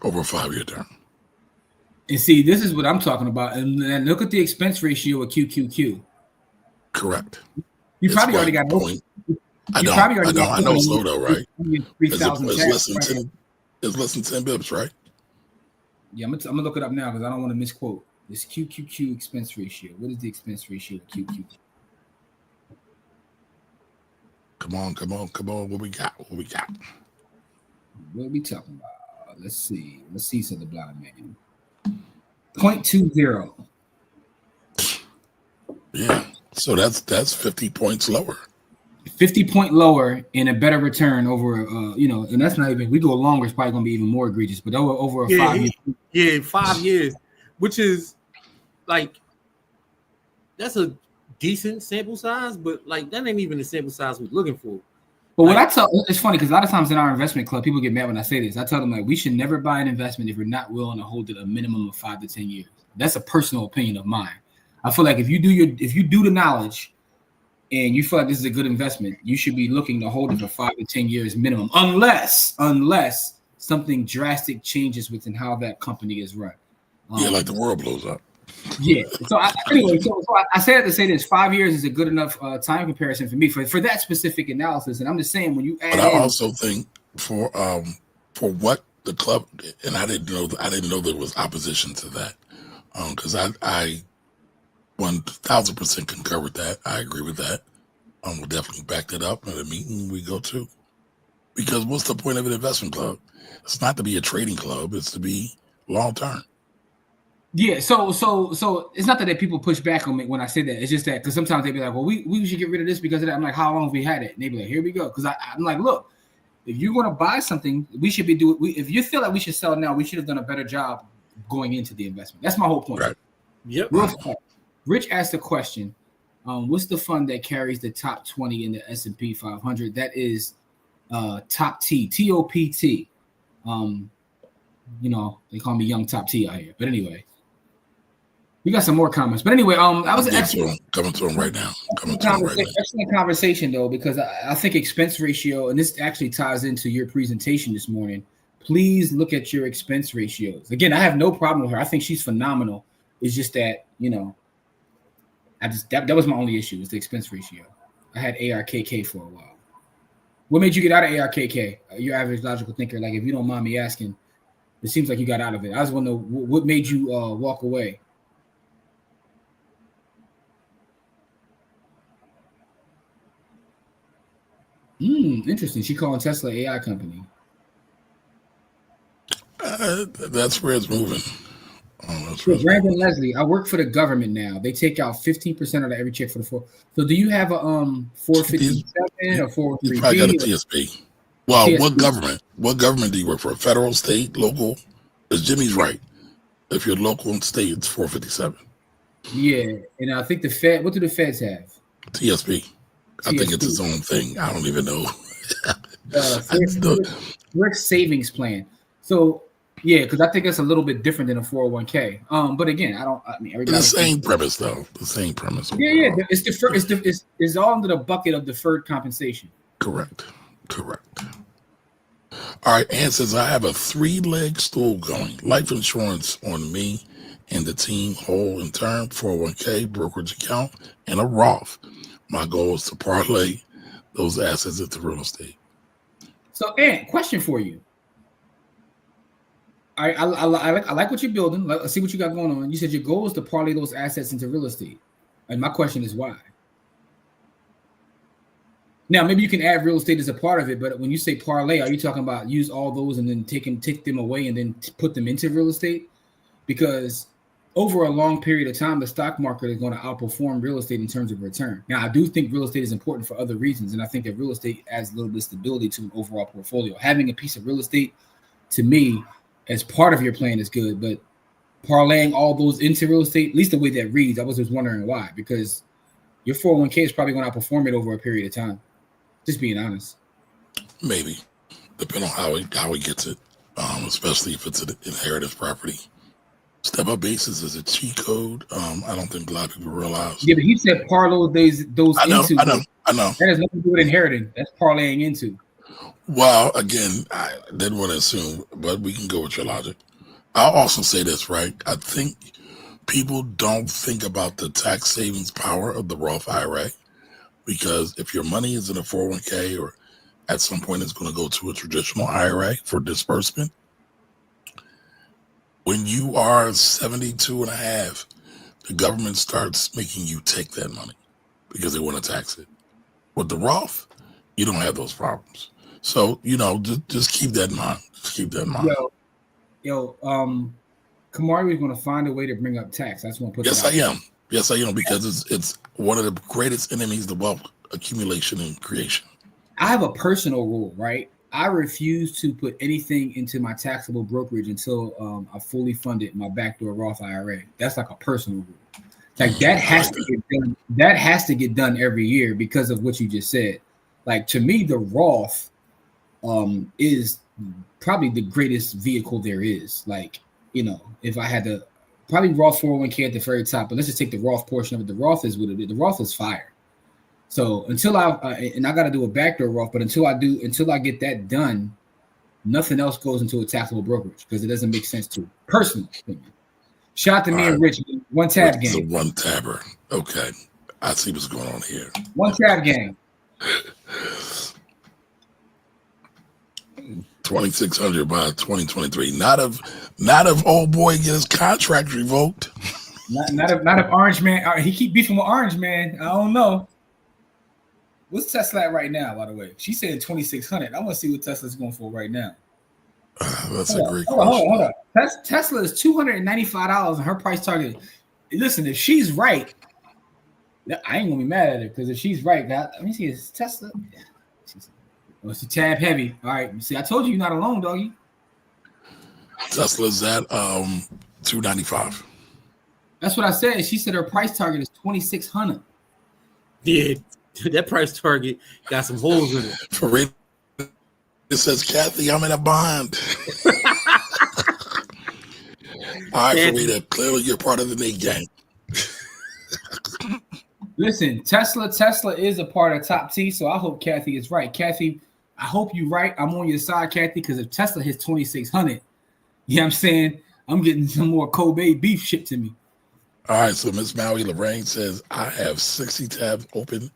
over a 5-year term. And see, this is what I'm talking about. And look at the expense ratio of QQQ. Correct. You probably already got point. I know it's low though, right? 3,000 it's less than 10 bips, right? Yeah, I'm gonna look it up now because I don't want to misquote. This QQQ expense ratio. What is the expense ratio of QQQ? Come on. What we got? What are we talking about? Let's see. So the blind man. 0.20. Yeah. So that's 50 points lower. 50-point lower and a better return over, and that's not even, we go longer, it's probably going to be even more egregious, but over a 5 year. Yeah, 5 years, which is like, that's a decent sample size, but like, that ain't even the sample size we're looking for. But what I tell, it's funny because a lot of times in our investment club, people get mad when I say this. I tell them, like, we should never buy an investment if we're not willing to hold it a minimum of 5 to 10 years. That's a personal opinion of mine. I feel like if you do the knowledge and you feel like this is a good investment, you should be looking to hold it for 5 to 10 years minimum, unless something drastic changes within how that company is run. Like the world blows up. Yeah. So I say that to say this: 5 years is a good enough time comparison for me for that specific analysis. And I'm just saying, when you add, but I also think for what the club, and I didn't know there was opposition to that, because I 1000% concur with that. I agree with that. We'll definitely back that up at a meeting we go to, because what's the point of an investment club? It's not to be a trading club; it's to be long term. Yeah, so it's not that people push back on me when I say that. It's just that because sometimes they be like, well, we should get rid of this because of that. I'm like, how long have we had it? And they be like, here we go. Because I'm like, look, if you're going to buy something, we should be doing. If you feel like we should sell now, we should have done a better job going into the investment. That's my whole point. Right. Yep. Real fast. Rich asked a question. What's the fund that carries the top 20 in the S&P 500? That is Top T, TOPT. They call me Young Top T out here. But anyway. We got some more comments, but anyway, I was coming to him right now. Excellent conversation though, because I think expense ratio, and this actually ties into your presentation this morning. Please look at your expense ratios. Again, I have no problem with her. I think she's phenomenal. It's just that that was my only issue, is the expense ratio. I had ARKK for a while. What made you get out of ARKK? Your average logical thinker, like if you don't mind me asking, it seems like you got out of it. I just want to know what made you walk away. Interesting. She calling Tesla AI company. That's where it's moving. Brandon Leslie, I work for the government now. They take out 15% of every check for the 4. So do you have a 457 or 403B? You probably got a TSP. Well, TSP. What government do you work for? Federal, state, local? Because Jimmy's right. If you're local and state, it's 457. Yeah, and I think the Fed. What do the Feds have? TSP. I think it's its own thing. I don't even know. Direct savings plan. So yeah, because I think it's a little bit different than a 401k. But again, the same premise though. The same premise. Yeah. It's deferred. It's all under the bucket of deferred compensation. Correct. All right. Ann says I have a 3-leg stool going. Life insurance on me and the team, whole in term, 401k, brokerage account, and a Roth. My goal is to parlay those assets into real estate. So, Ant, question for you. I like what you're building. Let's see what you got going on. You said your goal is to parlay those assets into real estate. And my question is why? Now, maybe you can add real estate as a part of it, but when you say parlay, are you talking about use all those and then take them away and then put them into real estate? Because over a long period of time, the stock market is going to outperform real estate in terms of return. Now, I do think real estate is important for other reasons, and I think that real estate adds a little bit of stability to an overall portfolio. Having a piece of real estate, to me, as part of your plan is good, but parlaying all those into real estate, at least the way that reads, I was just wondering why, because your 401k is probably going to outperform it over a period of time. Just being honest. Maybe, depending on how he gets it, especially if it's an inheritance property. Step-up basis is a cheat code. I don't think a lot of people realize. Yeah, but he said parlay those I know. That has nothing to do with inheriting. That's parlaying into. Well, again, I didn't want to assume, but we can go with your logic. I'll also say this, right? I think people don't think about the tax savings power of the Roth IRA, because if your money is in a 401k or at some point it's going to go to a traditional IRA for disbursement, when you are 72 and a half, the government starts making you take that money because they want to tax it. With the Roth, you don't have those problems. So, just keep that in mind. Just keep that in mind. Kamari is going to find a way to bring up tax. I just want to put Yes, I am. Yes, I am, because it's one of the greatest enemies to wealth accumulation and creation. I have a personal rule, right? I refuse to put anything into my taxable brokerage until I fully funded my backdoor Roth IRA. That's like a personal rule. Like that has to get done. That has to get done every year because of what you just said. Like to me, the Roth is probably the greatest vehicle there is. Like, you know, if I had to probably Roth 401k at the very top, but let's just take the Roth portion of it. The Roth is what it is. The Roth is fire. So until I and I got to do a backdoor Roth, but until I get that done, nothing else goes into a taxable brokerage because it doesn't make sense to personal opinion. Shout out to me and Rich, one tab game. It's a one tabber. Okay, I see what's going on here. One tab game. 2,600 by 2023. Not if old boy get his contract revoked. Not if Orange Man. He keep beefing with Orange Man. I don't know. What's Tesla at right now, by the way? She said 2,600. I want to see what Tesla's going for right now. That's a great question. Hold on. Tesla is $295 and her price target. Listen, if she's right, I ain't going to be mad at her because if she's right, let me see, is Tesla? Oh, it's a tab heavy. All right. See, I told you you're not alone, doggy. Tesla's at $295. That's what I said. She said her price target is 2,600. Yeah, that price target got some holes in it. For real, it says, Kathy, I'm in a bond. All right, Farida, clearly you're part of the Nate gang. Listen, Tesla is a part of Top T, so I hope Kathy is right. Kathy, I hope you're right. I'm on your side, Kathy, because if Tesla hits 2,600, you know what I'm saying? I'm getting some more Kobe beef shipped to me. All right, so Miss Maui Lorraine says, I have 60 tabs open.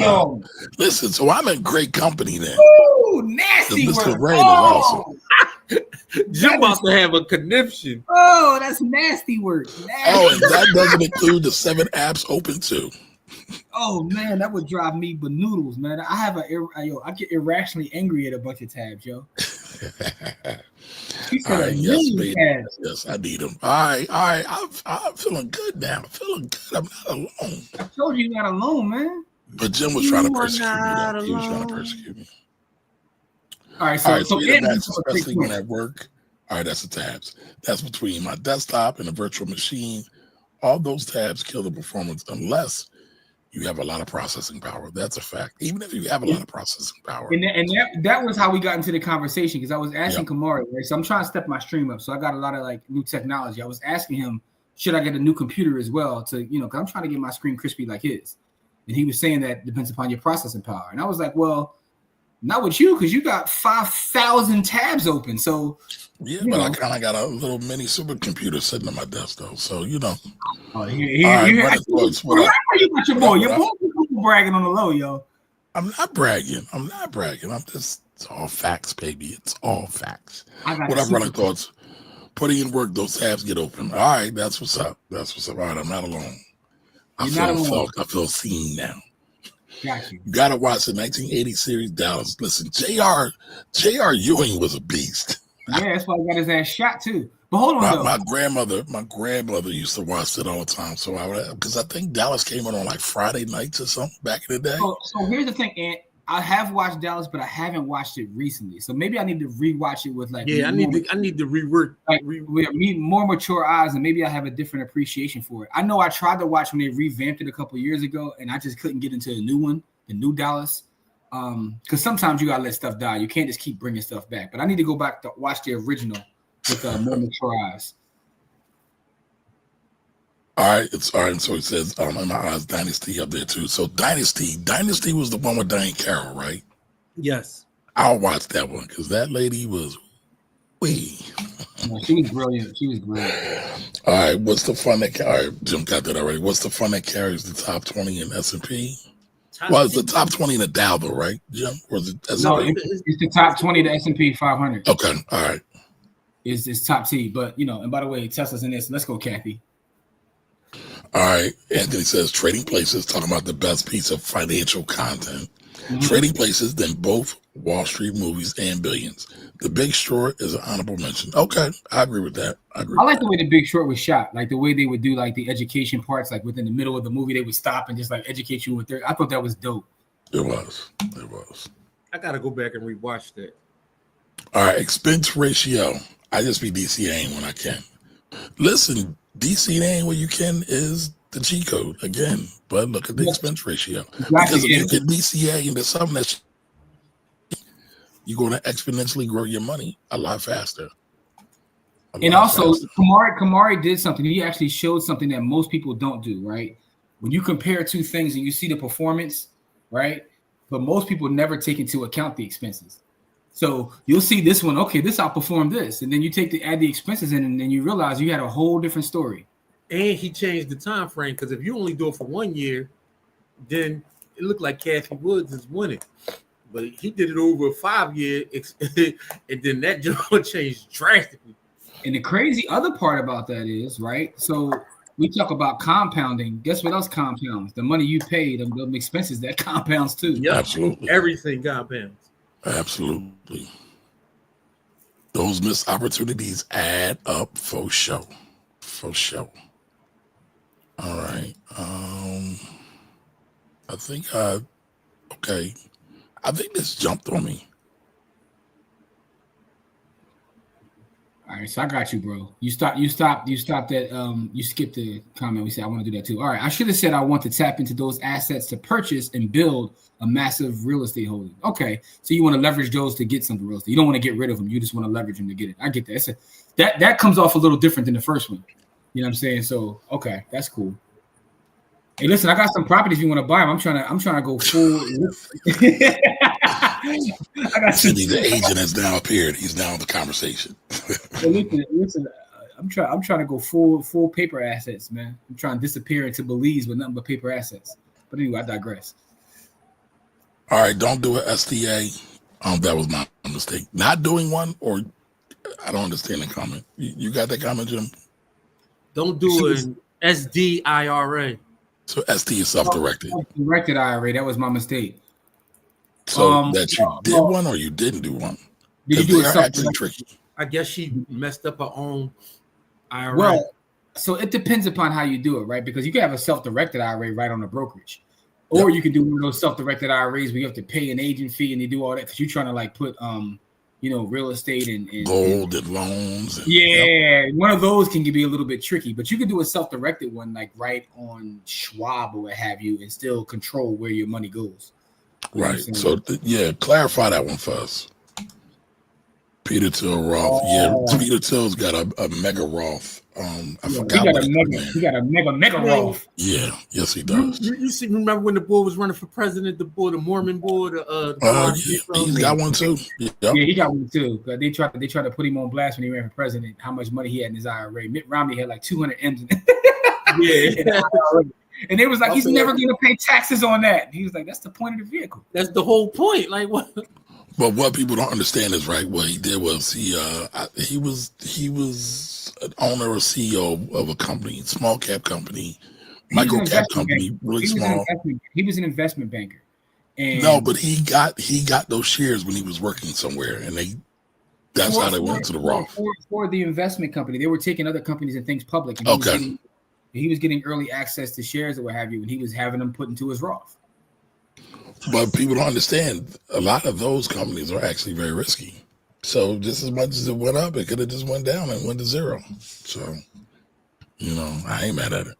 Oh. Listen, so I'm in great company then. Ooh, nasty Miss word. Lorraine is awesome. Jim about to have a conniption. Oh, that's nasty word. Nasty. Oh, and that doesn't include the 7 apps open too. Oh man, that would drive me banoodles, man. I get irrationally angry at a bunch of tabs, yo. She said right, yes, I need them. All right. I'm feeling good now. I'm feeling good. I'm not alone. I told you you're not alone, man. But Jim was trying to persecute me. He was trying to persecute me. All right, so especially when at work. All right, that's the tabs. That's between my desktop and the virtual machine. All those tabs kill the performance unless you have a lot of processing power. That's a fact. Even if you have a lot of processing power. And that was how we got into the conversation because I was asking Kamari, right? So I'm trying to step my stream up. So I got a lot of like new technology. I was asking him, should I get a new computer as well to, you know, because I'm trying to get my screen crispy like his. And he was saying that depends upon your processing power. And I was like, well, not with you because you got 5,000 tabs open. So yeah, but I kind of got a little mini supercomputer sitting on my desk though. So you know. Oh, you got your boy. Your boy bragging on the low, yo. I'm not bragging. I'm just, it's all facts, baby. It's all facts. What I'm running thoughts. Putting in work, those tabs get open. All right, that's what's up. All right, I'm not alone. I feel seen now. Got you. You gotta watch the 1980 series Dallas. Listen, J.R. Ewing was a beast. Yeah, that's why I got his ass shot too. But hold on, my grandmother used to watch it all the time. So because I think Dallas came on like Friday nights or something back in the day. So here's the thing, Ant. I have watched Dallas, but I haven't watched it recently. So maybe I need to rewatch it with like I need to rework with more mature eyes, and maybe I have a different appreciation for it. I know I tried to watch when they revamped it a couple years ago, and I just couldn't get into the new one, the new Dallas. Because sometimes you gotta let stuff die. You can't just keep bringing stuff back. But I need to go back to watch the original with more mature eyes. All right, it's all right. So it says, in my eyes, Dynasty up there too. So Dynasty was the one with Diane Carroll, right? Yes. I'll watch that one because that lady was No, she was brilliant. All right, what's the fund that? All right, Jim got that already. What's the fund that carries the top 20 in S&P? Well, it's the top 20 in the Dow, though, right, Jim? Or is it S&P? No, it's the top 20 the S&P 500. Okay, all right. It's top T, but you know. And by the way, Tesla's in this. Let's go, Kathy. All right, Anthony says Trading Places talking about the best piece of financial content. Trading places, then both Wall Street movies and Billions. The Big Short is an honorable mention. Okay, I agree with that. I like the way The Big Short was shot, like the way they would do like the education parts, like within the middle of the movie, they would stop and just like educate you with their. I thought that was dope. It was. I gotta go back and rewatch that. All right, expense ratio. I just be DCAing when I can. Listen, DCAing when you can is the G code again, but look at the expense ratio. Because if you can DCA into something that's you're going to exponentially grow your money a lot faster. And also, Kamari did something. He actually showed something that most people don't do, right? When you compare two things and you see the performance, right? But most people never take into account the expenses. So you'll see this one, okay, this outperformed this. And then you add the expenses in, and then you realize you had a whole different story. And he changed the time frame, because if you only do it for 1 year, then it looked like Kathy Woods is winning. But he did it over 5 years, and then that job changed drastically. And the crazy other part about that is, right? So we talk about compounding. Guess what else compounds? The money you pay, them expenses, that compounds too. Yep. Absolutely. Everything compounds. Absolutely. Those missed opportunities add up for sure. For sure. All right. I think this jumped on me. All right, so I got you, bro. You stopped that. You skipped the comment. We said I want to do that too. All right, I should have said I want to tap into those assets to purchase and build a massive real estate holding. Okay, so you want to leverage those to get some real estate. You don't want to get rid of them. You just want to leverage them to get it. I get that. That comes off a little different than the first one. You know what I'm saying? So okay, that's cool. Hey, listen, I got some properties you want to buy them. I'm trying to go full. I got Cindy, the agent has now appeared. He's now in the conversation. listen, I'm trying to go full paper assets, man. I'm trying to disappear into Belize with nothing but paper assets. But anyway, I digress. All right, don't do an SDA. That was my mistake. Not doing one, or I don't understand the comment. You got that comment, Jim? Don't do an SDIRA. So ST is self-directed. Self-directed IRA. That was my mistake. So that you did one or you didn't do one? Did you do it actually tricky. I guess she messed up her own IRA. Well, so it depends upon how you do it, right? Because you can have a self-directed IRA right on the brokerage. Or you can do one of those self-directed IRAs where you have to pay an agent fee and they do all that because you're trying to like put real estate and gold and loans. One of those can be a little bit tricky, but you can do a self-directed one like right on Schwab or what have you and still control where your money goes. Right. So clarify that one for us. Peter Thiel Roth. Peter Thiel's got a mega Roth. I forgot what he got a mega Roth. Yeah, yes he does. You see, remember when the boy was running for president, the Mormon boy, he's got one too. Yep. Yeah, he got one too. They tried to put him on blast when he ran for president. How much money he had in his IRA? Mitt Romney had like 200 M's in it. Yeah. And they was like, he's never going to pay taxes on that. He was like, that's the point of the vehicle. That's the whole point. Like what? But what people don't understand is what he did was he was an owner or CEO of a company, small cap company, micro cap company, really small. He was an investment banker. And no, but he got those shares when he was working somewhere, and that's how they went to the Roth. For the investment company, they were taking other companies and things public. And he was getting early access to shares or what have you, and he was having them put into his Roth. But people don't understand, a lot of those companies are actually very risky. So just as much as it went up, it could have just went down and went to zero. So, I ain't mad at it.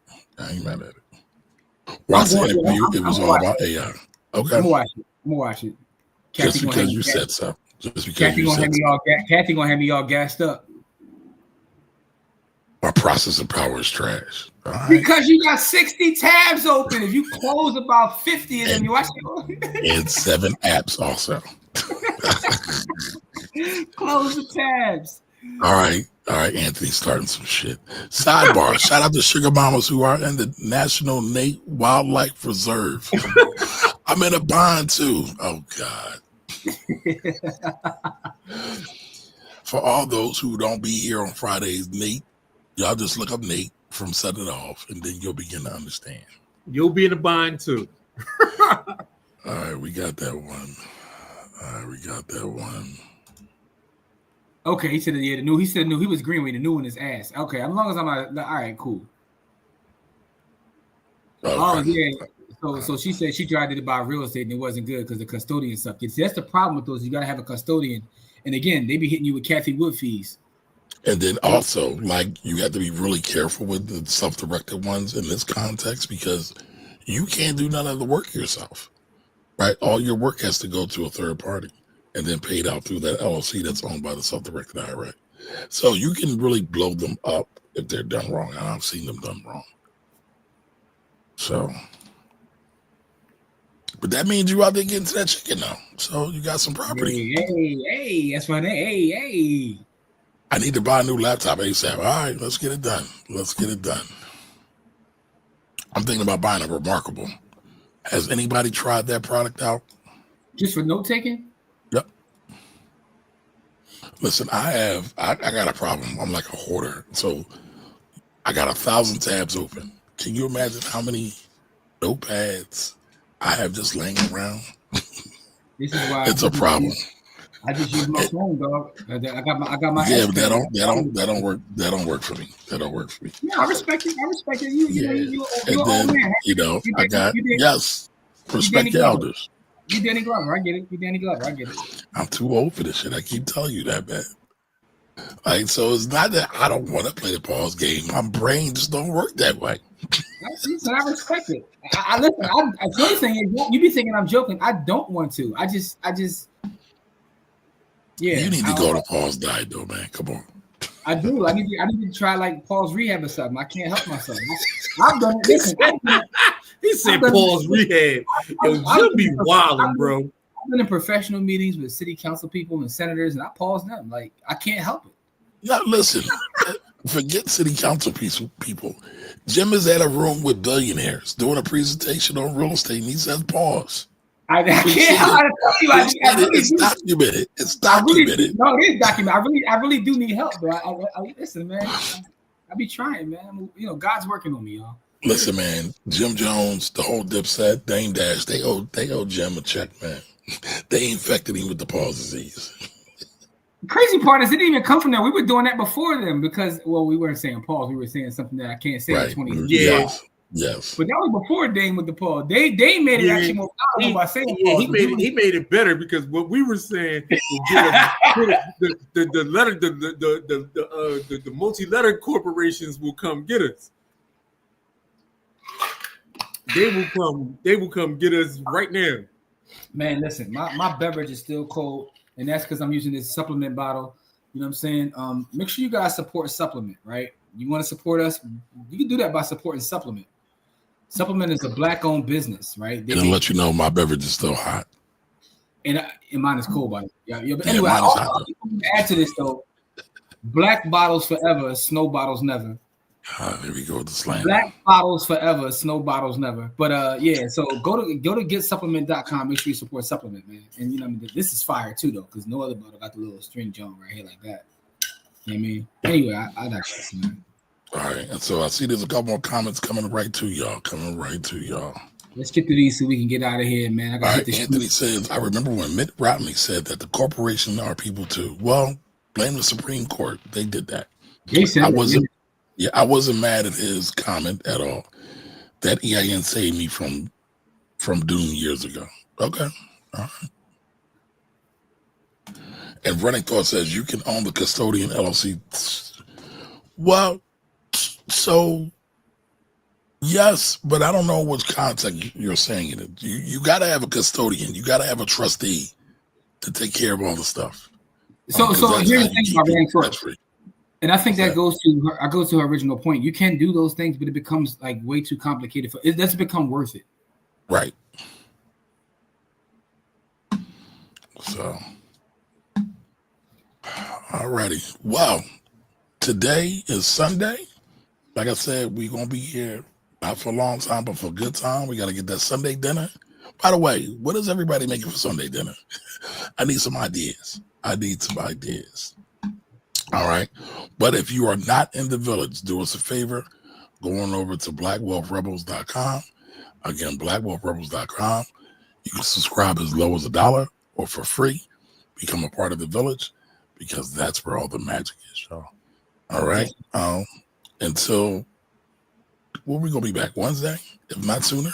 Watson interview, it was all about AI. Okay. I'm gonna watch it. Just because you said so. Kathy gonna have me all gassed up. Our processing power is trash. Right. Because you got 60 tabs open. If you close about 50 of them, you watch it. And 7 apps also. Close the tabs. All right, Anthony, starting some shit. Sidebar, shout out to Sugar Mamas who are in the National Nate Wildlife Reserve. I'm in a bond too. Oh, God. For all those who don't be here on Fridays, Nate, y'all just look up Nate from Set It Off, and then you'll begin to understand. You'll be in a bind too. All right, we got that one. Okay, he said yeah, the new. He said new. He was green with the new one is ass. Okay, as long as I'm not. All right, cool. Okay. Oh yeah. So she said she tried to buy real estate and it wasn't good because the custodian sucked. See, that's the problem with those. You gotta have a custodian, and again, they be hitting you with Kathy Wood fees. And then also, like, you have to be really careful with the self-directed ones in this context because you can't do none of the work yourself, right? All your work has to go to a third party and then paid out through that LLC that's owned by the self-directed IRA. So you can really blow them up if they're done wrong. And I've seen them done wrong. So, but that means you out there getting to that chicken now. So you got some property. Hey, that's my name. Hey. I need to buy a new laptop ASAP. All right, let's get it done. I'm thinking about buying a Remarkable. Has anybody tried that product out? Just for note taking? Yep. Listen, I got a problem. I'm like a hoarder. So I got 1,000 tabs open. Can you imagine how many notepads I have just laying around? This is why it's a problem. I just use my phone, dog. I got my. Yeah, but that don't work. That don't work for me. Yeah, I respect it. You and then man. I got respect the elders. You Danny Glover, I get it. I'm too old for this shit. I keep telling you that, man. Like, so it's not that I don't want to play the pause game. My brain just don't work that way. Listen, I respect it. I listen. The funny thing is, you be thinking I'm joking. I don't want to. I just. Yeah, you need to go to Paul's diet, though, man. Come on. I do. I need to try like Paul's rehab or something. I can't help myself. I've done it. Listen, he said Paul's rehab. Yo, you'll be wilding, bro. I've been in professional meetings with city council people and senators, and I pause them. Like, I can't help it. Yeah, listen. Forget city council people. Jim is at a room with billionaires doing a presentation on real estate, and he says pause. I can't. It's documented. It's documented. No, it is documented. I really do need help, bro. I listen, man. I be trying, man. God's working on me, y'all. Listen, man. Jim Jones, the whole Dipset, Dame Dash, they owe Jim a check, man. They infected him with the pause disease. The crazy part is it didn't even come from there. We were doing that before them because, well, we weren't saying pause. We were saying something that I can't say in 20 years. Yes. But that was before Dame with the pause. They made it actually more powerful by saying pause. He made it better because what we were saying the letter the multi-letter corporations will come get us. They will come get us right now. Man, listen, my beverage is still cold, and that's because I'm using this supplement bottle. You know what I'm saying? Make sure you guys support Supplement, right? You want to support us? You can do that by supporting Supplement. Supplement is a black-owned business, right? And I'll let you know my beverage is still hot. And mine is cold, by the way. But anyway, I'll add to this, though. Black bottles forever, snow bottles never. There we go with the slang. Black bottles forever, snow bottles never. But so go to getsupplement.com. Make sure you support Supplement, man. And this is fire too, though, because no other bottle got the little string joint right here like that. You know what I mean? Anyway, I digress, man. All right, and so I see there's a couple more comments coming right to y'all. Let's get to these so we can get out of here, man. I got hit this. Anthony says, I remember when Mitt Romney said that the corporation are people too. Well, blame the Supreme Court. They did that. I wasn't mad at his comment at all. That EIN saved me from doom years ago. Okay. All right. And Running Thought says you can own the custodian LLC. Well, so yes, but I don't know which context you're saying it in. You got to have a custodian. You got to have a trustee to take care of all the stuff. So here's the thing about Running Thought. And I think that goes to her original point. You can do those things, but it becomes like way too complicated. It doesn't become worth it. Right. So, alrighty. Well, today is Sunday. Like I said, we're going to be here not for a long time, but for a good time. We got to get that Sunday dinner. By the way, what is everybody making for Sunday dinner? I need some ideas. All right. But if you are not in the village, do us a favor. Go on over to blackwealthrebels.com. Again, blackwealthrebels.com. You can subscribe as low as $1 or for free. Become a part of the village, because that's where all the magic is, y'all. All right. Until when we gonna be back? Wednesday, if not sooner.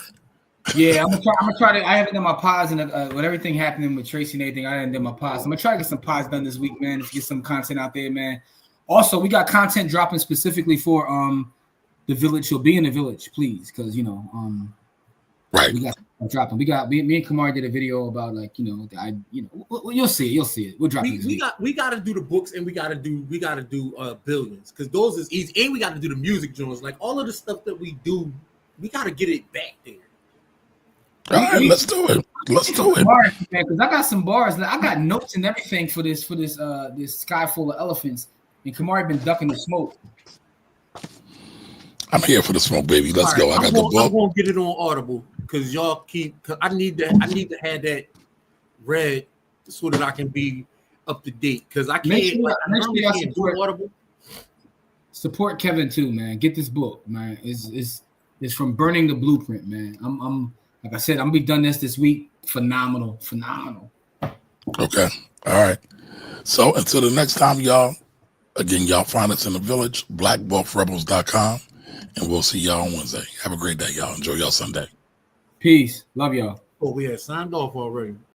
Yeah, I'm gonna try to. I haven't done my pods and with everything happening with Tracy and everything. I haven't done my pods. I'm gonna try to get some pods done this week, man. To get some content out there, man. Also, we got content dropping specifically for the village. You'll be in the village, please, because right. We got dropping. We got me and Kamar did a video about you'll see it. We'll drop it. We got to do the books, and we got to do billions, because those is easy, and we got to do the music joints, like all of the stuff that we do. We got to get it back there. All right, let's do it. Because I got some bars. I got notes and everything for this this sky full of elephants. And Kamari been ducking the smoke. I'm here for the smoke, baby. Let's go. I got the book. I'm gonna get it on Audible, because y'all keep. Cause I need to have that read so that I can be up to date. Because I can't. Can't do Audible. Support Kevin too, man. Get this book, man. It's from Burning the Blueprint, man. I'm like I said, I'm gonna be done this week. Phenomenal. Okay. All right. So until the next time, y'all. Again, y'all find us in the village, blackwealthrebels.com, and we'll see y'all on Wednesday. Have a great day, y'all. Enjoy y'all Sunday. Peace. Love y'all. Oh, we had signed off already.